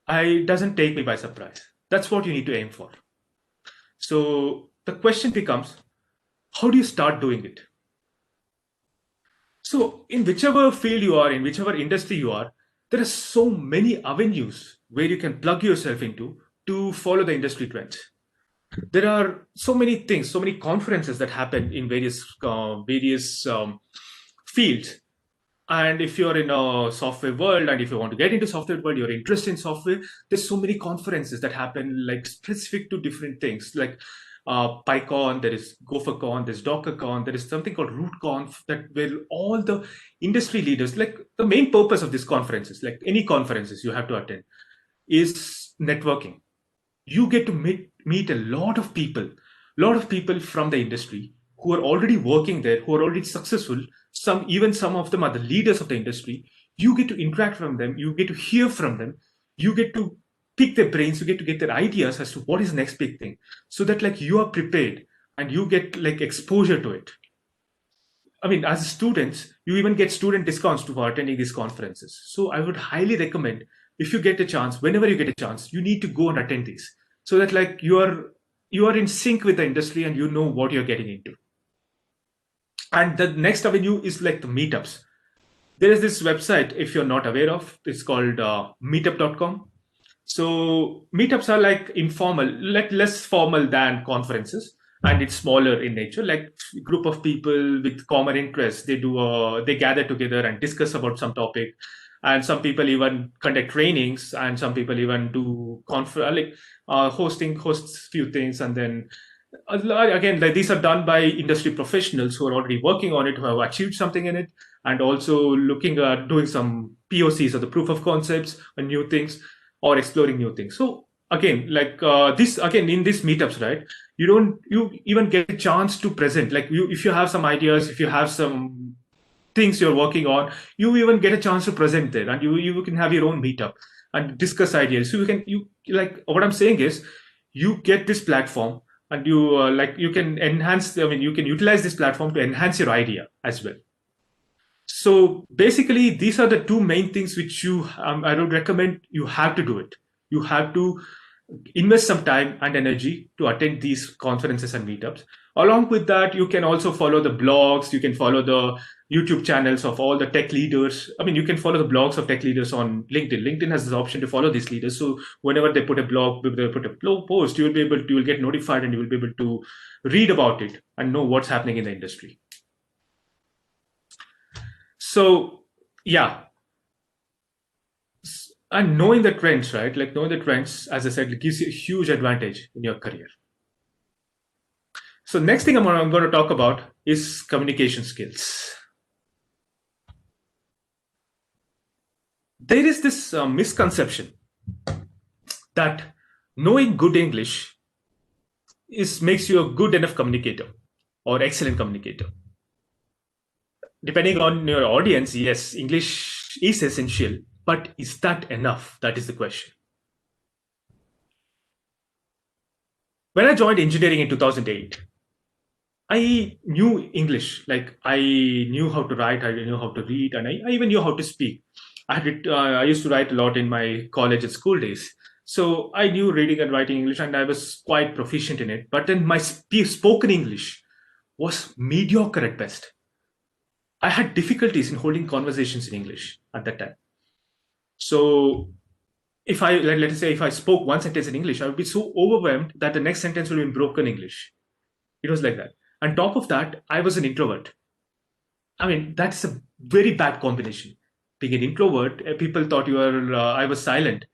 it doesn't take me by surprise. That's what you need to aim for. So the question becomes, how do you start doing it? So in whichever field you are, in whichever industry you are, there are so many avenues where you can plug yourself into to follow the industry trends. There are so many things, so many conferences that happen in various fields. And if you're in a software world, and if you want to get into software world, you're interested in software, there's so many conferences that happen like specific to different things, like PyCon, there is GopherCon, there's DockerCon, there is something called RootConf, that where all the industry leaders, like the main purpose of these conferences, like any conferences you have to attend, is networking. You get to meet a lot of people from the industry who are already working there, who are already successful. Some of them are the leaders of the industry. You get to interact from them. You get to hear from them. You get to pick their brains. You get to get their ideas as to what is the next big thing, so that like you are prepared and you get like exposure to it. I mean, as students, you even get student discounts for attending these conferences. So I would highly recommend, if you get a chance, whenever you get a chance, you need to go and attend these, so that like you are in sync with the industry and you know what you're getting into. And the next avenue is like the meetups. There is this website, if you're not aware of, it's called meetup.com. So meetups are like informal, like less formal than conferences, and it's smaller in nature. Like a group of people with common interests, they gather together and discuss about some topic, and some people even conduct trainings, and some people even do hosts few things, and then again, like these are done by industry professionals who are already working on it, who have achieved something in it, and also looking at doing some POCs or the proof of concepts and new things, or exploring new things. So again, like this again in these meetups, right? You even get a chance to present. Like if you have some ideas, if you have some things you're working on, you even get a chance to present there, and you can have your own meetup and discuss ideas. So you like what I'm saying is, you get this platform, and you can enhance. I mean, you can utilize this platform to enhance your idea as well. So basically, these are the two main things which I would recommend you have to do it. You have to invest some time and energy to attend these conferences and meetups. Along with that, you can also follow the blogs, you can follow the YouTube channels of all the tech leaders. I mean, you can follow the blogs of tech leaders on LinkedIn. LinkedIn has this option to follow these leaders. So whenever they put a blog, they put a blog post, you will get notified, and you will be able to read about it and know what's happening in the industry. So yeah, and knowing the trends, right? Like knowing the trends, as I said, it gives you a huge advantage in your career. So next thing I'm going to talk about is communication skills. There is this misconception that knowing good English makes you a good enough communicator or excellent communicator. Depending on your audience, yes, English is essential, but is that enough? That is the question. When I joined engineering in 2008, I knew English. Like I knew how to write, I knew how to read, and I even knew how to speak. I used to write a lot in my college and school days. So I knew reading and writing English, and I was quite proficient in it. But then my spoken English was mediocre at best. I had difficulties in holding conversations in English at that time. So if let's say if I spoke one sentence in English, I would be so overwhelmed that the next sentence will be in broken English. It was like that. On top of that, I was an introvert. I mean, that's a very bad combination. Being an introvert, people thought I was silent.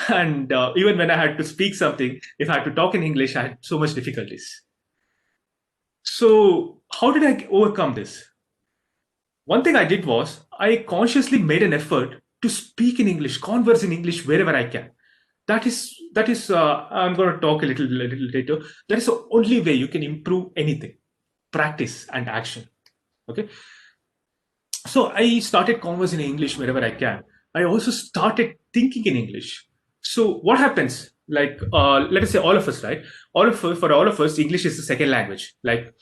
And even when I had to speak something, if I had to talk in English, I had so much difficulties. So how did I overcome this? One thing I did was I consciously made an effort to speak in English, converse in English wherever I can. That is. I'm going to talk a little later. That is the only way you can improve anything: practice and action. Okay. So I started conversing in English wherever I can. I also started thinking in English. So what happens? Like, let us say all of us, right? For all of us, English is the second language. Like,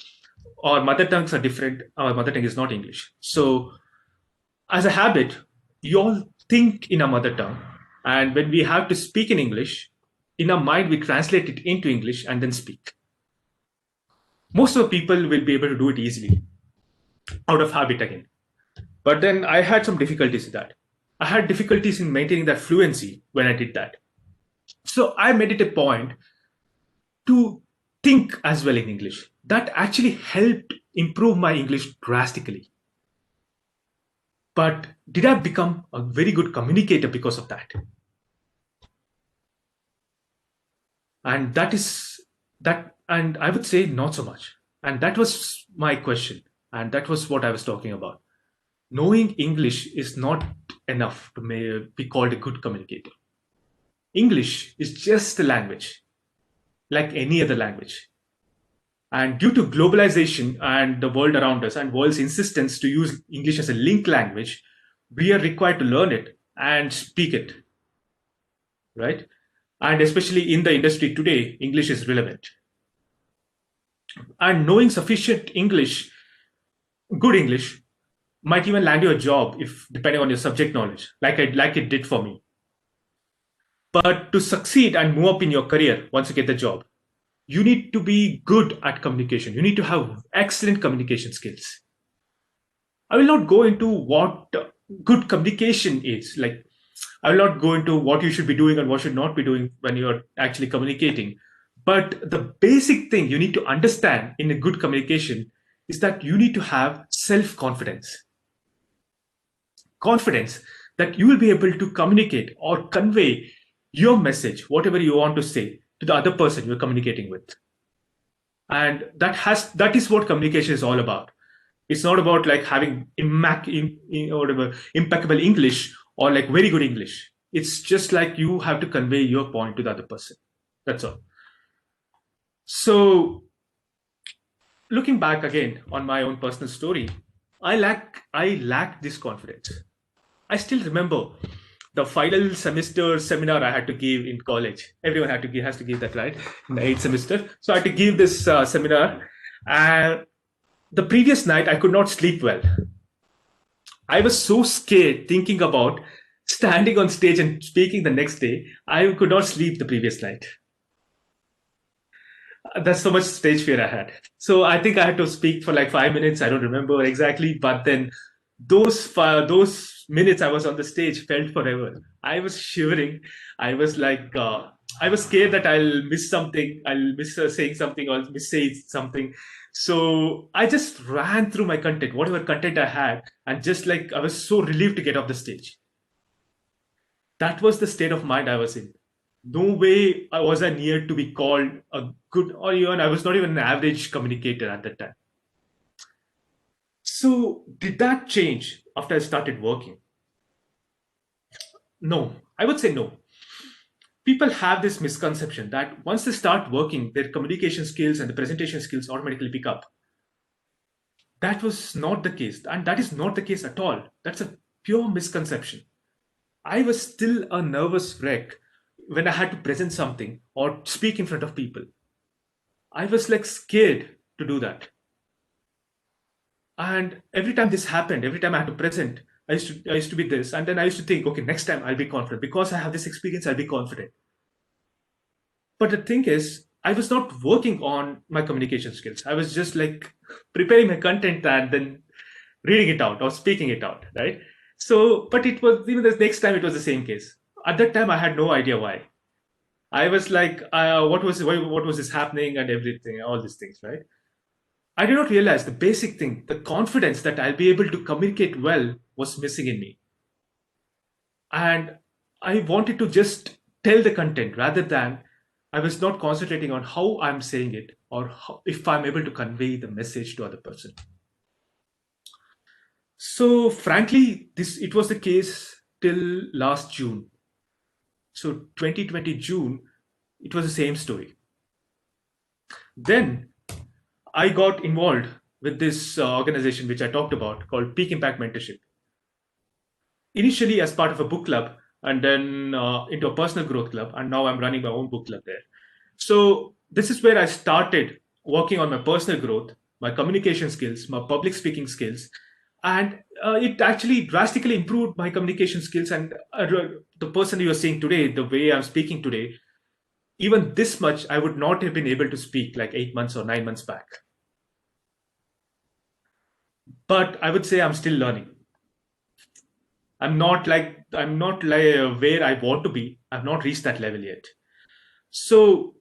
our mother tongues are different. Our mother tongue is not English. So, as a habit, you all think in our mother tongue, and when we have to speak in English, in our mind we translate it into English and then speak. Most of the people will be able to do it easily, out of habit again. But then I had some difficulties with that. I had difficulties in maintaining that fluency when I did that. So I made it a point to think as well in English. That actually helped improve my English drastically. But did I become a very good communicator because of that? And that is that, and I would say not so much. And that was my question. And that was what I was talking about. Knowing English is not enough to be called a good communicator. English is just a language, like any other language. And due to globalization and the world around us and world's insistence to use English as a link language, we are required to learn it and speak it, right? And especially in the industry today, English is relevant. And knowing sufficient English, good English, might even land you a job if depending on your subject knowledge, like it did for me. But to succeed and move up in your career once you get the job, you need to be good at communication. You need to have excellent communication skills. I will not go into what good communication is. Like, I will not go into what you should be doing and what should not be doing when you're actually communicating. But the basic thing you need to understand in a good communication is that you need to have self confidence. Confidence that you will be able to communicate or convey your message, whatever you want to say, to the other person you're communicating with. And that is what communication is all about. It's not about like having impeccable English or like very good English. It's just like you have to convey your point to the other person. That's all. So looking back again on my own personal story, I lacked this confidence. I still remember the final semester seminar I had to give in college. Everyone has to give that, right? In the 8th semester. So I had to give this seminar. And the previous night, I could not sleep well. I was so scared thinking about standing on stage and speaking the next day. I could not sleep the previous night. That's so much stage fear I had. So I think I had to speak for like 5 minutes. I don't remember exactly, but then those minutes I was on the stage felt forever. I was shivering. I was like, I was scared that I'll miss something. I'll miss saying something or miss saying something. So I just ran through my content, whatever content I had, and just like I was so relieved to get off the stage. That was the state of mind I was in. No way was I near to be called a good, or even I was not even an average communicator at that time. So did that change after I started working? No, I would say no. People have this misconception that once they start working, their communication skills and the presentation skills automatically pick up. That was not the case, and that is not the case at all. That's a pure misconception. I was still a nervous wreck when I had to present something or speak in front of people. I was like scared to do that. And every time this happened, every time I had to present, I used to be this. And then I used to think, okay, next time I'll be confident. Because I have this experience, I'll be confident. But the thing is, I was not working on my communication skills. I was just like preparing my content and then reading it out or speaking it out, right? So, but it was even the next time it was the same case. At that time, I had no idea why. I was like, what was this happening and everything, all these things, right? I did not realize the basic thing, the confidence that I'll be able to communicate well was missing in me. And I wanted to just tell the content rather than I was not concentrating on how I'm saying it or if I'm able to convey the message to other person. So frankly, it was the case till last June. So 2020 June, it was the same story. Then I got involved with this organization which I talked about called Peak Impact Mentorship. Initially as part of a book club, and then into a personal growth club, and now I'm running my own book club there. So this is where I started working on my personal growth, my communication skills, my public speaking skills, and it actually drastically improved my communication skills. And the person you are seeing today, the way I'm speaking today, even this much, I would not have been able to speak like 8 months or 9 months back. But I would say I'm still learning. I'm not like where I want to be. I've not reached that level yet. So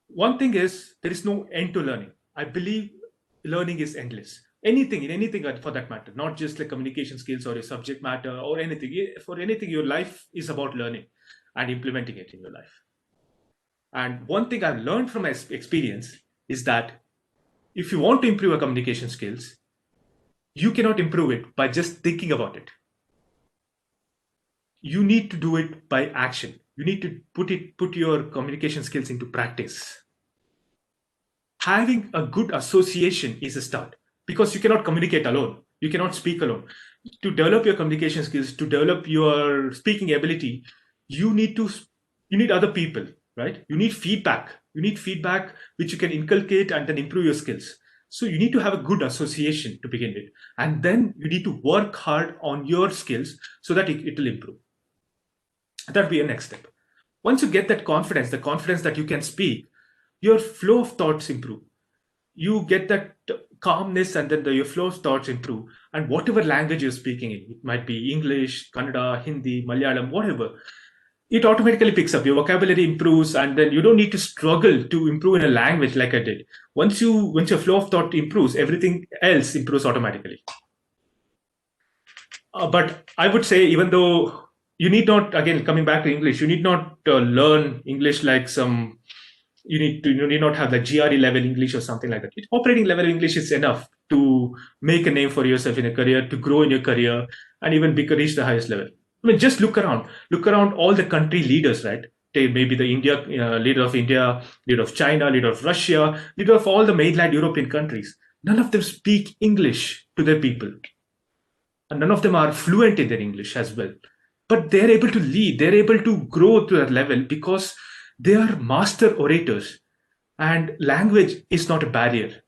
one thing is there is no end to learning. I believe learning is endless. Anything, in anything for that matter, not just like communication skills or a subject matter or anything. For anything, your life is about learning and implementing it in your life. And one thing I've learned from my experience is that if you want to improve your communication skills, you cannot improve it by just thinking about it. You need to do it by action. You need to put your communication skills into practice. Having a good association is a start, because you cannot communicate alone. You cannot speak alone. To develop your communication skills, to develop your speaking ability, you need other people, right? You need feedback. You need feedback which you can inculcate and then improve your skills. So you need to have a good association to begin with. And then you need to work hard on your skills so that it will improve. That will be a next step. Once you get that confidence, the confidence that you can speak, your flow of thoughts improve. You get that calmness, and then your flow of thoughts improve. And whatever language you're speaking in, it might be English, Kannada, Hindi, Malayalam, whatever, it automatically picks up. Your vocabulary improves, and then you don't need to struggle to improve in a language like I did. Once your flow of thought improves, everything else improves automatically. But I would say, even though you need not, again, coming back to English, you need not learn English like you need not have the GRE level English or something like that. Operating level English is enough to make a name for yourself in a career, to grow in your career, and even reach the highest level. I mean, just look around all the country leaders, right? Maybe the leader of India, leader of China, leader of Russia, leader of all the mainland European countries. None of them speak English to their people. And none of them are fluent in their English as well. But they're able to lead, they're able to grow to that level because they are master orators. And language is not a barrier.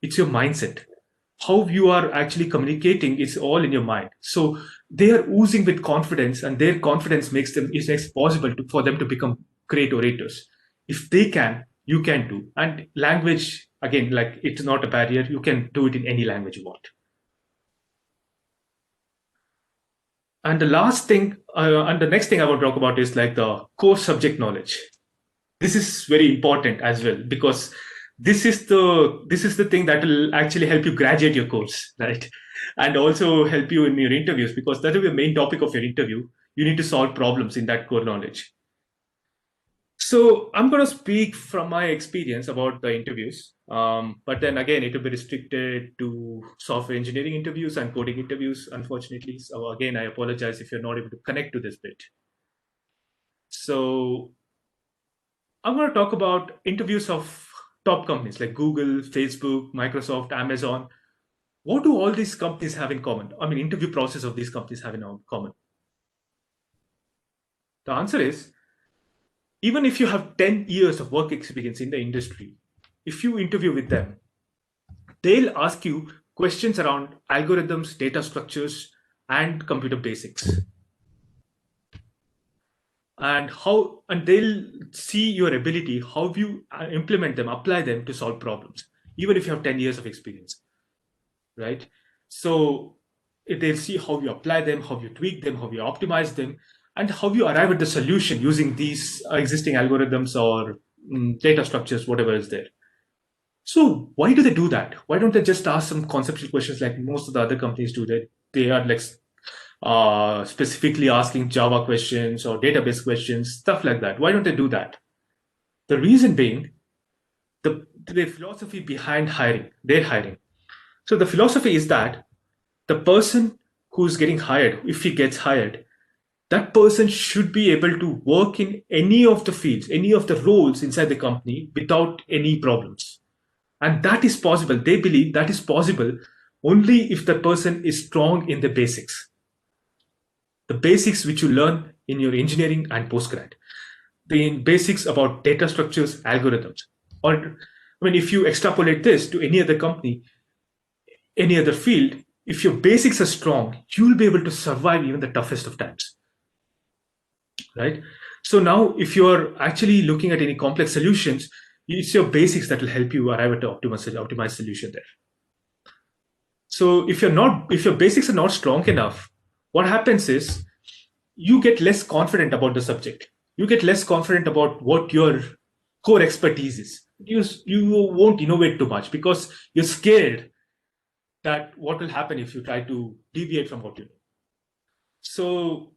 It's your mindset. How you are actually communicating is all in your mind. So they are oozing with confidence, and their confidence makes it possible for them to become great orators. If they can, you can too. And language, again, like, it's not a barrier. You can do it in any language you want. And the last thing, and the next thing I want to talk about is like the core subject knowledge. This is very important as well, because this is the thing that will actually help you graduate your course, right? And also help you in your interviews, because that will be the main topic of your interview. You need to solve problems in that core knowledge. So I'm going to speak from my experience about the interviews. But then again, it will be restricted to software engineering interviews and coding interviews, unfortunately. So again, I apologize if you're not able to connect to this bit. So I'm going to talk about interviews of top companies like Google, Facebook, Microsoft, Amazon. What do all these companies have in common? I mean, interview process of these companies have in common. The answer is, even if you have 10 years of work experience in the industry, if you interview with them, they'll ask you questions around algorithms, data structures, and computer basics. And they'll see your ability, how you implement them, apply them to solve problems, even if you have 10 years of experience, right? So they'll see how you apply them, how you tweak them, how you optimize them, and how you arrive at the solution using these existing algorithms or data structures, whatever is there. So why do they do that? Why don't they just ask some conceptual questions like most of the other companies do? That they are like specifically asking Java questions or database questions, stuff like that. Why don't they do that? The reason being the philosophy behind their hiring. So the philosophy is that the person who's getting hired, if he gets hired, that person should be able to work in any of the fields, any of the roles inside the company without any problems. And that is possible. They believe that is possible only if the person is strong in the basics. The basics which you learn in your engineering and postgrad. The basics about data structures, algorithms. Or, I mean, if you extrapolate this to any other company, any other field, if your basics are strong, you will be able to survive even the toughest of times. Right? So now, if you're actually looking at any complex solutions, it's your basics that will help you arrive at an optimized solution there. So if your basics are not strong enough, what happens is you get less confident about the subject. You get less confident about what your core expertise is. You won't innovate too much because you're scared that what will happen if you try to deviate from what you know. So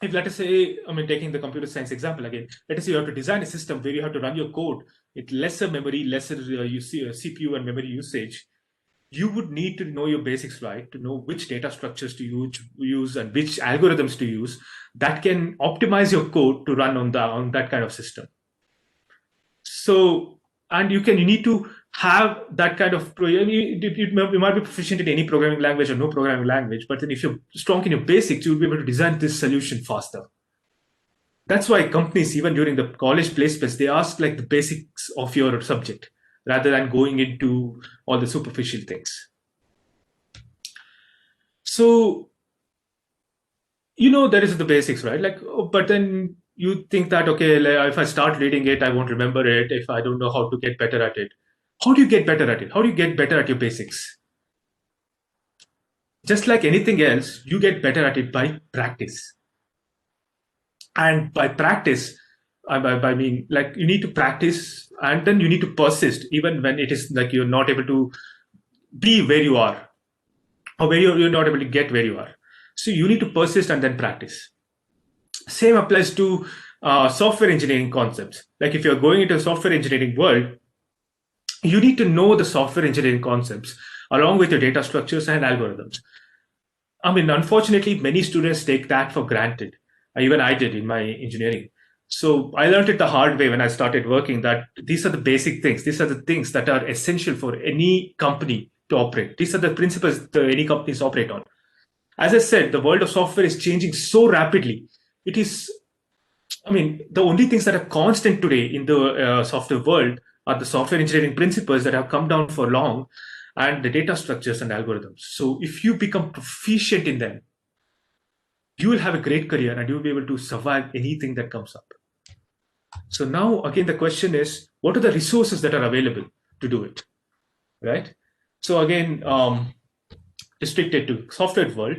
if let us say, I mean, taking the computer science example again, let us say you have to design a system where you have to run your code with lesser memory, lesser CPU and memory usage. You would need to know your basics, right? To know which data structures to use and which algorithms to use that can optimize your code to run on that kind of system. So, and you need to have that kind of, you might be proficient in any programming language or no programming language, but then if you're strong in your basics, you'll be able to design this solution faster. That's why companies, even during the college placements, they ask like the basics of your subject rather than going into all the superficial things. So, there is the basics, right? Like, but then you think that, okay, like, if I start reading it, I won't remember it if I don't know how to get better at it. How do you get better at it? How do you get better at your basics? Just like anything else, you get better at it by practice. And by practice, I mean, like, you need to practice and then you need to persist, even when it is like you're not able to be where you are or where you're not able to get where you are. So you need to persist and then practice. Same applies to software engineering concepts. Like if you're going into a software engineering world, you need to know the software engineering concepts along with your data structures and algorithms. I mean, unfortunately, many students take that for granted. Even I did in my engineering. So I learned it the hard way when I started working that these are the basic things. These are the things that are essential for any company to operate. These are the principles that any companies operate on. As I said, the world of software is changing so rapidly. It is, I mean, the only things that are constant today in the software world are the software engineering principles that have come down for long and the data structures and algorithms. So if you become proficient in them, you will have a great career and you'll be able to survive anything that comes up. So now, again, the question is, what are the resources that are available to do it, right? So again, restricted to software world,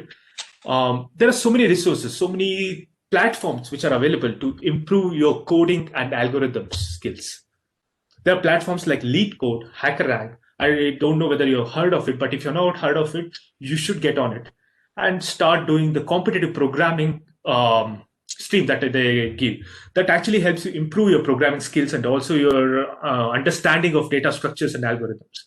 there are so many resources, so many platforms which are available to improve your coding and algorithm skills. There are platforms like LeetCode, HackerRank. I don't know whether you've heard of it, but if you're not heard of it, you should get on it and start doing the competitive programming stream that they give. That actually helps you improve your programming skills and also your understanding of data structures and algorithms.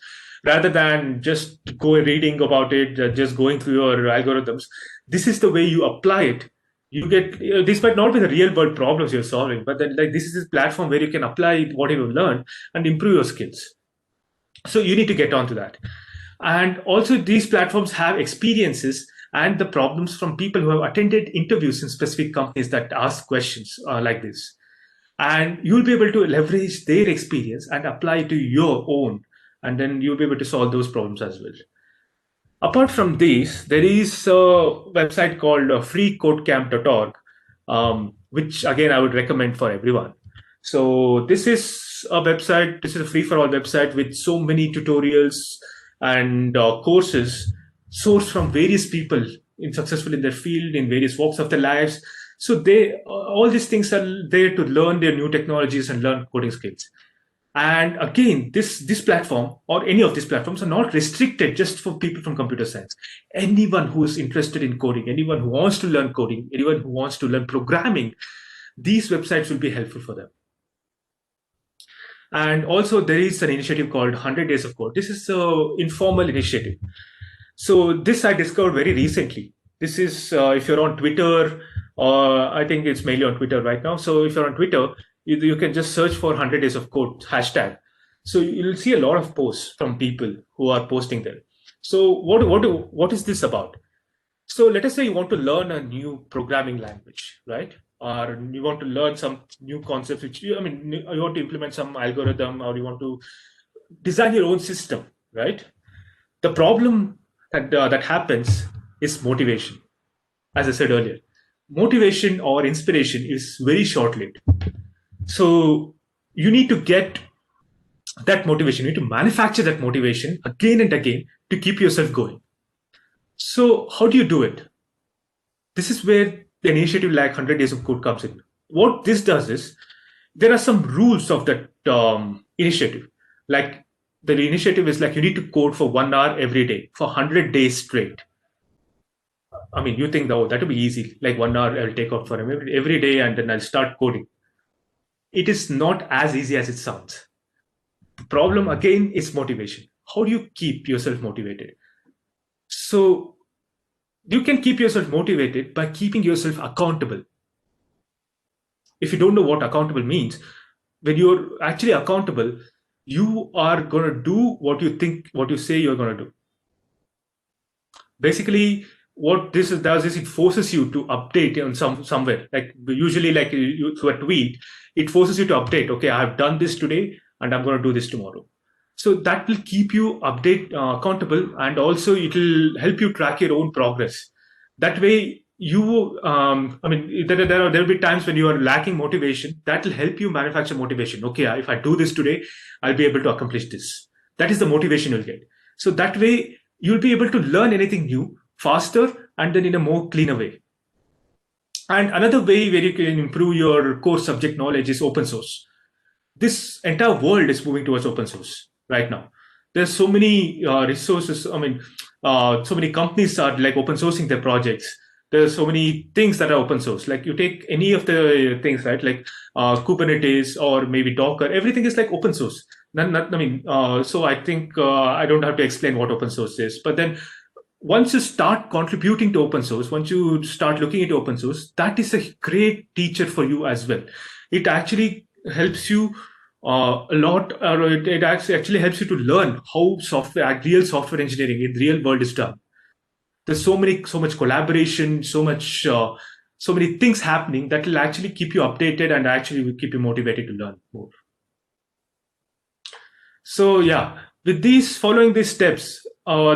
Rather than just reading about it, just going through your algorithms, this is the way you apply it. You get, this might not be the real world problems you're solving, but then like this is a platform where you can apply whatever you've learned and improve your skills. So you need to get onto that. And also these platforms have experiences and the problems from people who have attended interviews in specific companies that ask questions like this. And you'll be able to leverage their experience and apply it to your own. And then you'll be able to solve those problems as well. Apart from these, there is a website called freecodecamp.org, which again I would recommend for everyone. So this is a website, this is a free-for-all website with so many tutorials and courses sourced from various people successful in their field, in various walks of their lives. So all these things are there to learn their new technologies and learn coding skills. And again, this platform or any of these platforms are not restricted just for people from computer science. Anyone who is interested in coding, anyone who wants to learn coding, anyone who wants to learn programming, these websites will be helpful for them. And also there is an initiative called 100 Days of Code. This is an informal initiative. So this I discovered very recently. This is if you're on Twitter, or I think it's mainly on Twitter right now. So if you're on Twitter, you can just search for 100 Days of Code hashtag. So you'll see a lot of posts from people who are posting there. So what is this about? So let us say you want to learn a new programming language, right? Or you want to learn some new concepts, you want to implement some algorithm, or you want to design your own system, right? The problem that happens is motivation. As I said earlier, motivation or inspiration is very short-lived. So you need to get that motivation. You need to manufacture that motivation again and again to keep yourself going. So how do you do it? This is where the initiative like 100 Days of Code comes in. What this does is there are some rules of that initiative. Like the initiative is like you need to code for 1 hour every day for 100 days straight. I mean, you think, oh, that would be easy. Like 1 hour I'll take out for him every day and then I'll start coding. It is not as easy as it sounds. The problem again is motivation. How do you keep yourself motivated? So you can keep yourself motivated by keeping yourself accountable. If you don't know what accountable means, when you're actually accountable, you are going to do what you think, what you say you're going to do. Basically, what this does is it forces you to update on somewhere. Like usually, like through a tweet, it forces you to update. Okay, I've done this today, and I'm going to do this tomorrow. So that will keep you accountable, and also it will help you track your own progress. That way, there will be times when you are lacking motivation. That will help you manufacture motivation. Okay, if I do this today, I'll be able to accomplish this. That is the motivation you'll get. So that way, you'll be able to learn anything new faster and then in a more cleaner way. And another way where you can improve your core subject knowledge is open source. This entire world is moving towards open source right now. There's so many resources. So many companies are like open sourcing their projects. There's so many things that are open source. Like you take any of the things, right? Like Kubernetes or maybe Docker. Everything is like open source. So I think I don't have to explain what open source is. But then once you start contributing to open source, once you start looking into open source, that is a great teacher for you as well. It actually helps you a lot, or it actually helps you to learn how real software engineering in the real world is done. There's so much collaboration, so many things happening that will actually keep you updated and actually will keep you motivated to learn more. So yeah, with following these steps,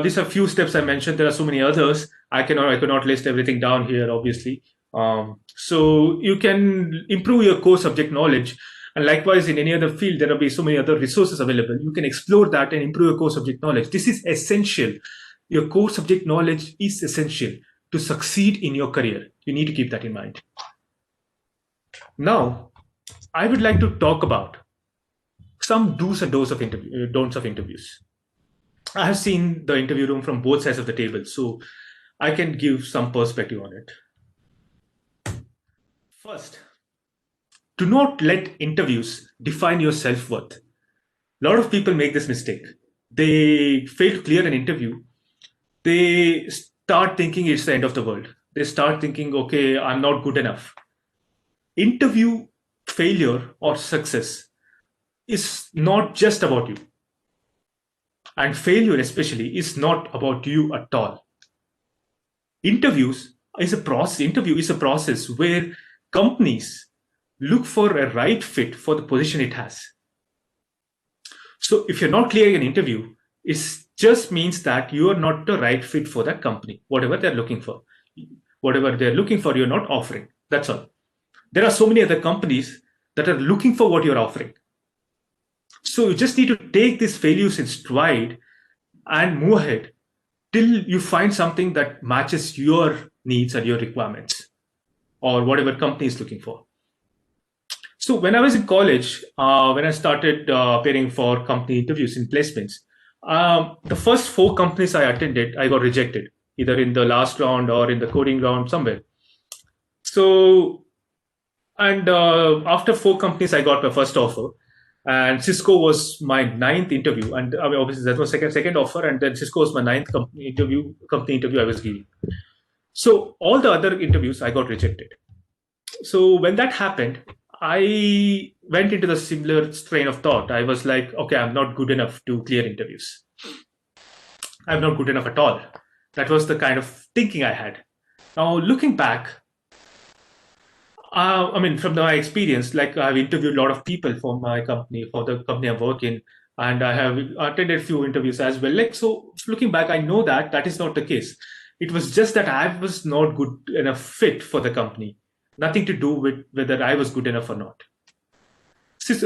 these are few steps I mentioned. There are so many others. I could not list everything down here, obviously. So you can improve your core subject knowledge. And likewise, in any other field, there will be so many other resources available. You can explore that and improve your core subject knowledge. This is essential. Your core subject knowledge is essential to succeed in your career. You need to keep that in mind. Now, I would like to talk about some do's and don'ts of interviews. I have seen the interview room from both sides of the table, so I can give some perspective on it. First, do not let interviews define your self-worth. A lot of people make this mistake. They fail to clear an interview. They start thinking it's the end of the world. They start thinking, okay, I'm not good enough. Interview failure or success is not just about you. And failure especially is not about you at all. Interview is a process where companies look for a right fit for the position it has. So if you're not clearing an interview, it just means that you are not the right fit for that company, whatever they're looking for. Whatever they're looking for, you're not offering. That's all. There are so many other companies that are looking for what you're offering. So you just need to take these failures in stride and move ahead till you find something that matches your needs and your requirements or whatever company is looking for. So when I was in college, when I started appearing for company interviews in placements, the first 4 companies I attended, I got rejected, either in the last round or in the coding round somewhere. So, and after 4 companies, I got my first offer. And Cisco was my 9th interview. And I mean, obviously that was second offer. And then Cisco was my 9th company interview I was giving. So all the other interviews, I got rejected. So when that happened, I went into the similar strain of thought. I was like, okay, I'm not good enough to clear interviews. I'm not good enough at all. That was the kind of thinking I had. Now, looking back, I mean, from my experience, like I've interviewed a lot of people for my company, for the company I work in, and I have attended a few interviews as well. Like, so looking back, I know that that is not the case. It was just that I was not good enough fit for the company. Nothing to do with whether I was good enough or not.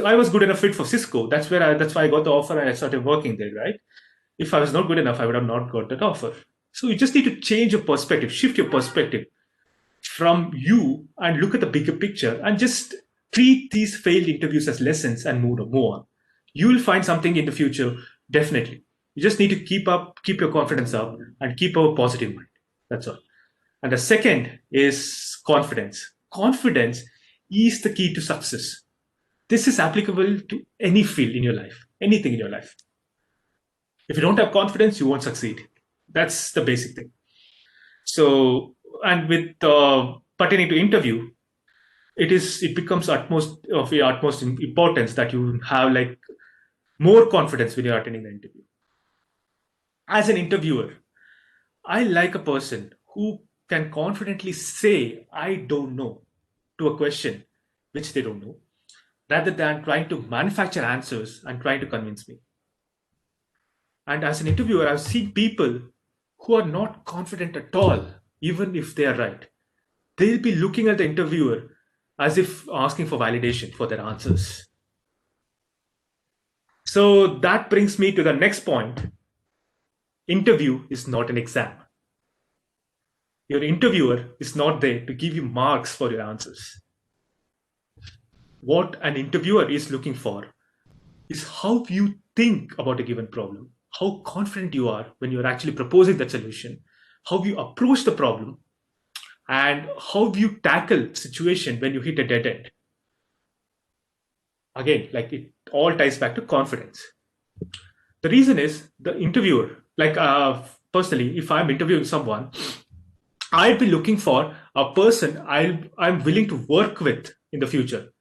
I was good enough fit for Cisco. That's why I got the offer and I started working there, right? If I was not good enough, I would have not got that offer. So you just need to change your perspective, shift your perspective from you and look at the bigger picture and just treat these failed interviews as lessons and move on. You will find something in the future, definitely. You just need to keep your confidence up and keep a positive mind. That's all. And the second is confidence. Confidence is the key to success. This is applicable to any field in your life, anything in your life. If you don't have confidence, you won't succeed. That's the basic thing. So, and with pertaining to interview, it becomes utmost importance that you have like more confidence when you're attending the interview. As an interviewer, I like a person who can confidently say, I don't know, to a question which they don't know, rather than trying to manufacture answers and trying to convince me. And as an interviewer, I've seen people who are not confident at all, even if they are right. They'll be looking at the interviewer as if asking for validation for their answers. So that brings me to the next point. Interview is not an exam. Your interviewer is not there to give you marks for your answers. What an interviewer is looking for is how you think about a given problem, how confident you are when you're actually proposing that solution, how you approach the problem, and how you tackle situation when you hit a dead end. Again, like it all ties back to confidence. The reason is the interviewer, like personally, if I'm interviewing someone, I'd be looking for a person I'm willing to work with in the future.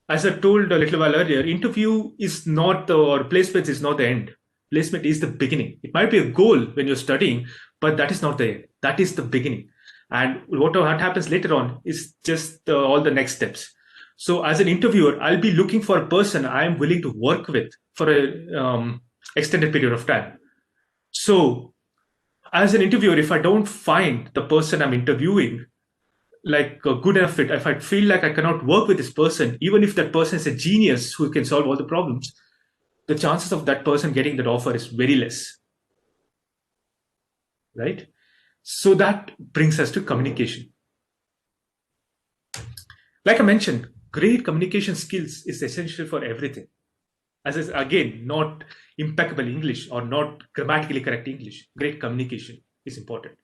As I told a little while earlier, interview is not or placement is not the end. Placement is the beginning. It might be a goal when you're studying, but that is not the end. That is the beginning. And what happens later on is just all the next steps. So as an interviewer, I'll be looking for a person I'm willing to work with for a extended period of time. So as an interviewer, if I don't find the person I'm interviewing like a good enough fit, if I feel like I cannot work with this person, even if that person is a genius who can solve all the problems, the chances of that person getting that offer is very less. Right? So that brings us to communication. Like I mentioned, great communication skills is essential for everything. As is again, not impeccable English or not grammatically correct English. Great communication is important.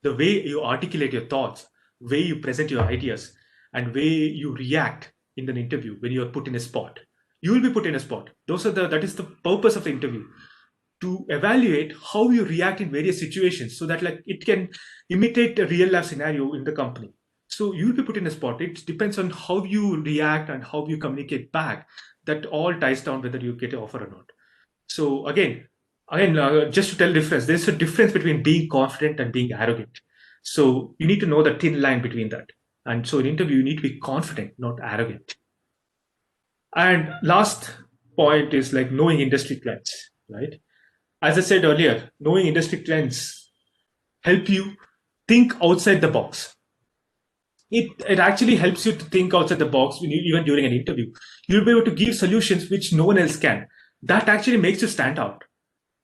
The way you articulate your thoughts, way you present your ideas, and way you react in an interview when you are put in a spot. You will be put in a spot. That is the purpose of the interview, to evaluate how you react in various situations so that like it can imitate a real life scenario in the company. So you'll be put in a spot. It depends on how you react and how you communicate back. That all ties down whether you get an offer or not. So again, just to tell the difference, there's a difference between being confident and being arrogant. So you need to know the thin line between that. And so in interview, you need to be confident, not arrogant. And last point is like knowing industry trends, right? As I said earlier, knowing industry trends help you think outside the box. It actually helps you to think outside the box even during an interview. You'll be able to give solutions which no one else can. That actually makes you stand out.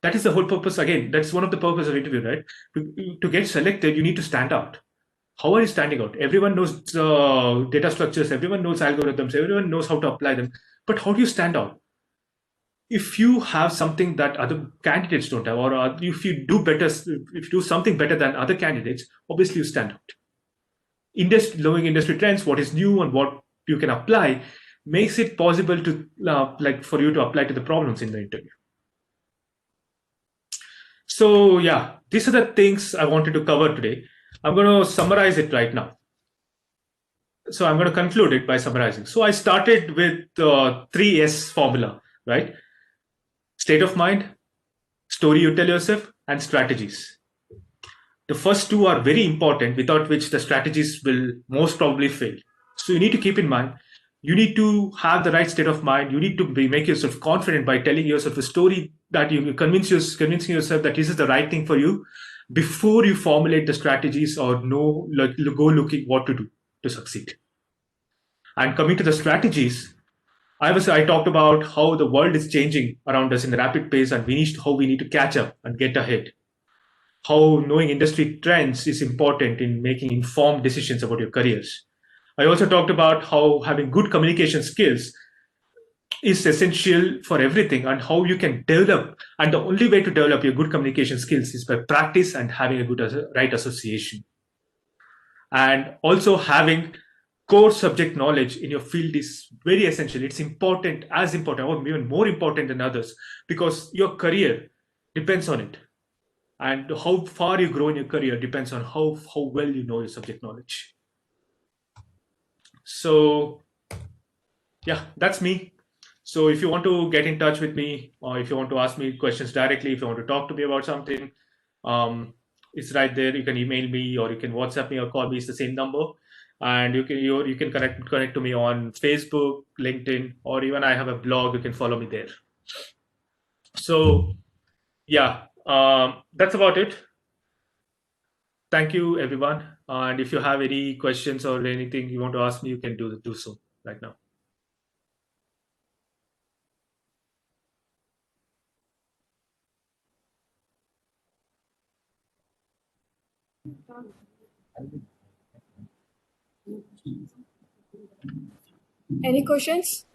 That is the whole purpose. Again, that's one of the purpose of interview, right? To get selected, you need to stand out. How are you standing out? Everyone knows data structures, everyone knows algorithms, everyone knows how to apply them. But how do you stand out? If you have something that other candidates don't have, or if you do something better than other candidates, obviously you stand out. Knowing industry trends, what is new and what you can apply, makes it possible to for you to apply to the problems in the interview. So yeah, these are the things I wanted to cover today. I'm going to summarize it right now. So I'm going to conclude it by summarizing. So I started with 3S formula, right? State of mind, story you tell yourself, and strategies. The first two are very important, without which the strategies will most probably fail. So you need to keep in mind, you need to have the right state of mind. You need to make yourself confident by telling yourself a story that you convincing yourself that this is the right thing for you before you formulate the strategies or know, like, go looking what to do to succeed. And coming to the strategies, I talked about how the world is changing around us in a rapid pace, and how we need to catch up and get ahead. How knowing industry trends is important in making informed decisions about your careers. I also talked about how having good communication skills is essential for everything, and how you can develop. And the only way to develop your good communication skills is by practice and having a good right association. And also having core subject knowledge in your field is very essential. It's important, as important, or even more important than others, because your career depends on it. And how far you grow in your career depends on how well you know your subject knowledge. So yeah, that's me. So if you want to get in touch with me, or if you want to ask me questions directly, if you want to talk to me about something, it's right there. You can email me, or you can WhatsApp me, or call me. It's the same number. And you can connect to me on Facebook, LinkedIn, or even I have a blog. You can follow me there. So yeah, that's about it. Thank you, everyone. And if you have any questions or anything you want to ask me, you can do so right now. Any questions?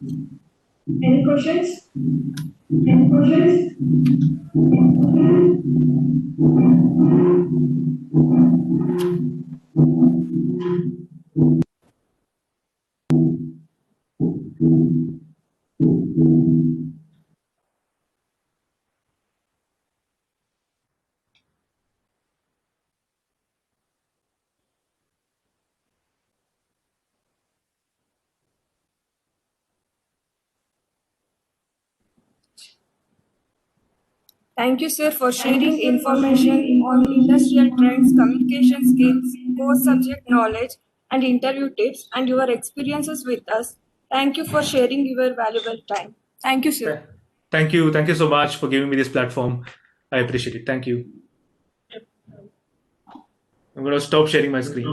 Any questions? Any questions? Thank you, sir, for sharing information on industrial trends, communication skills, core subject knowledge, and interview tips, and your experiences with us. Thank you for sharing your valuable time. Thank you, sir. Thank you so much for giving me this platform. I appreciate it. Thank you. I'm going to stop sharing my screen.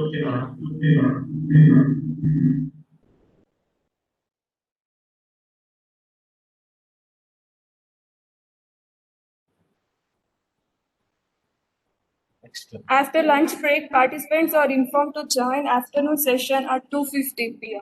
After lunch break, participants are informed to join afternoon session at 2:50 p.m.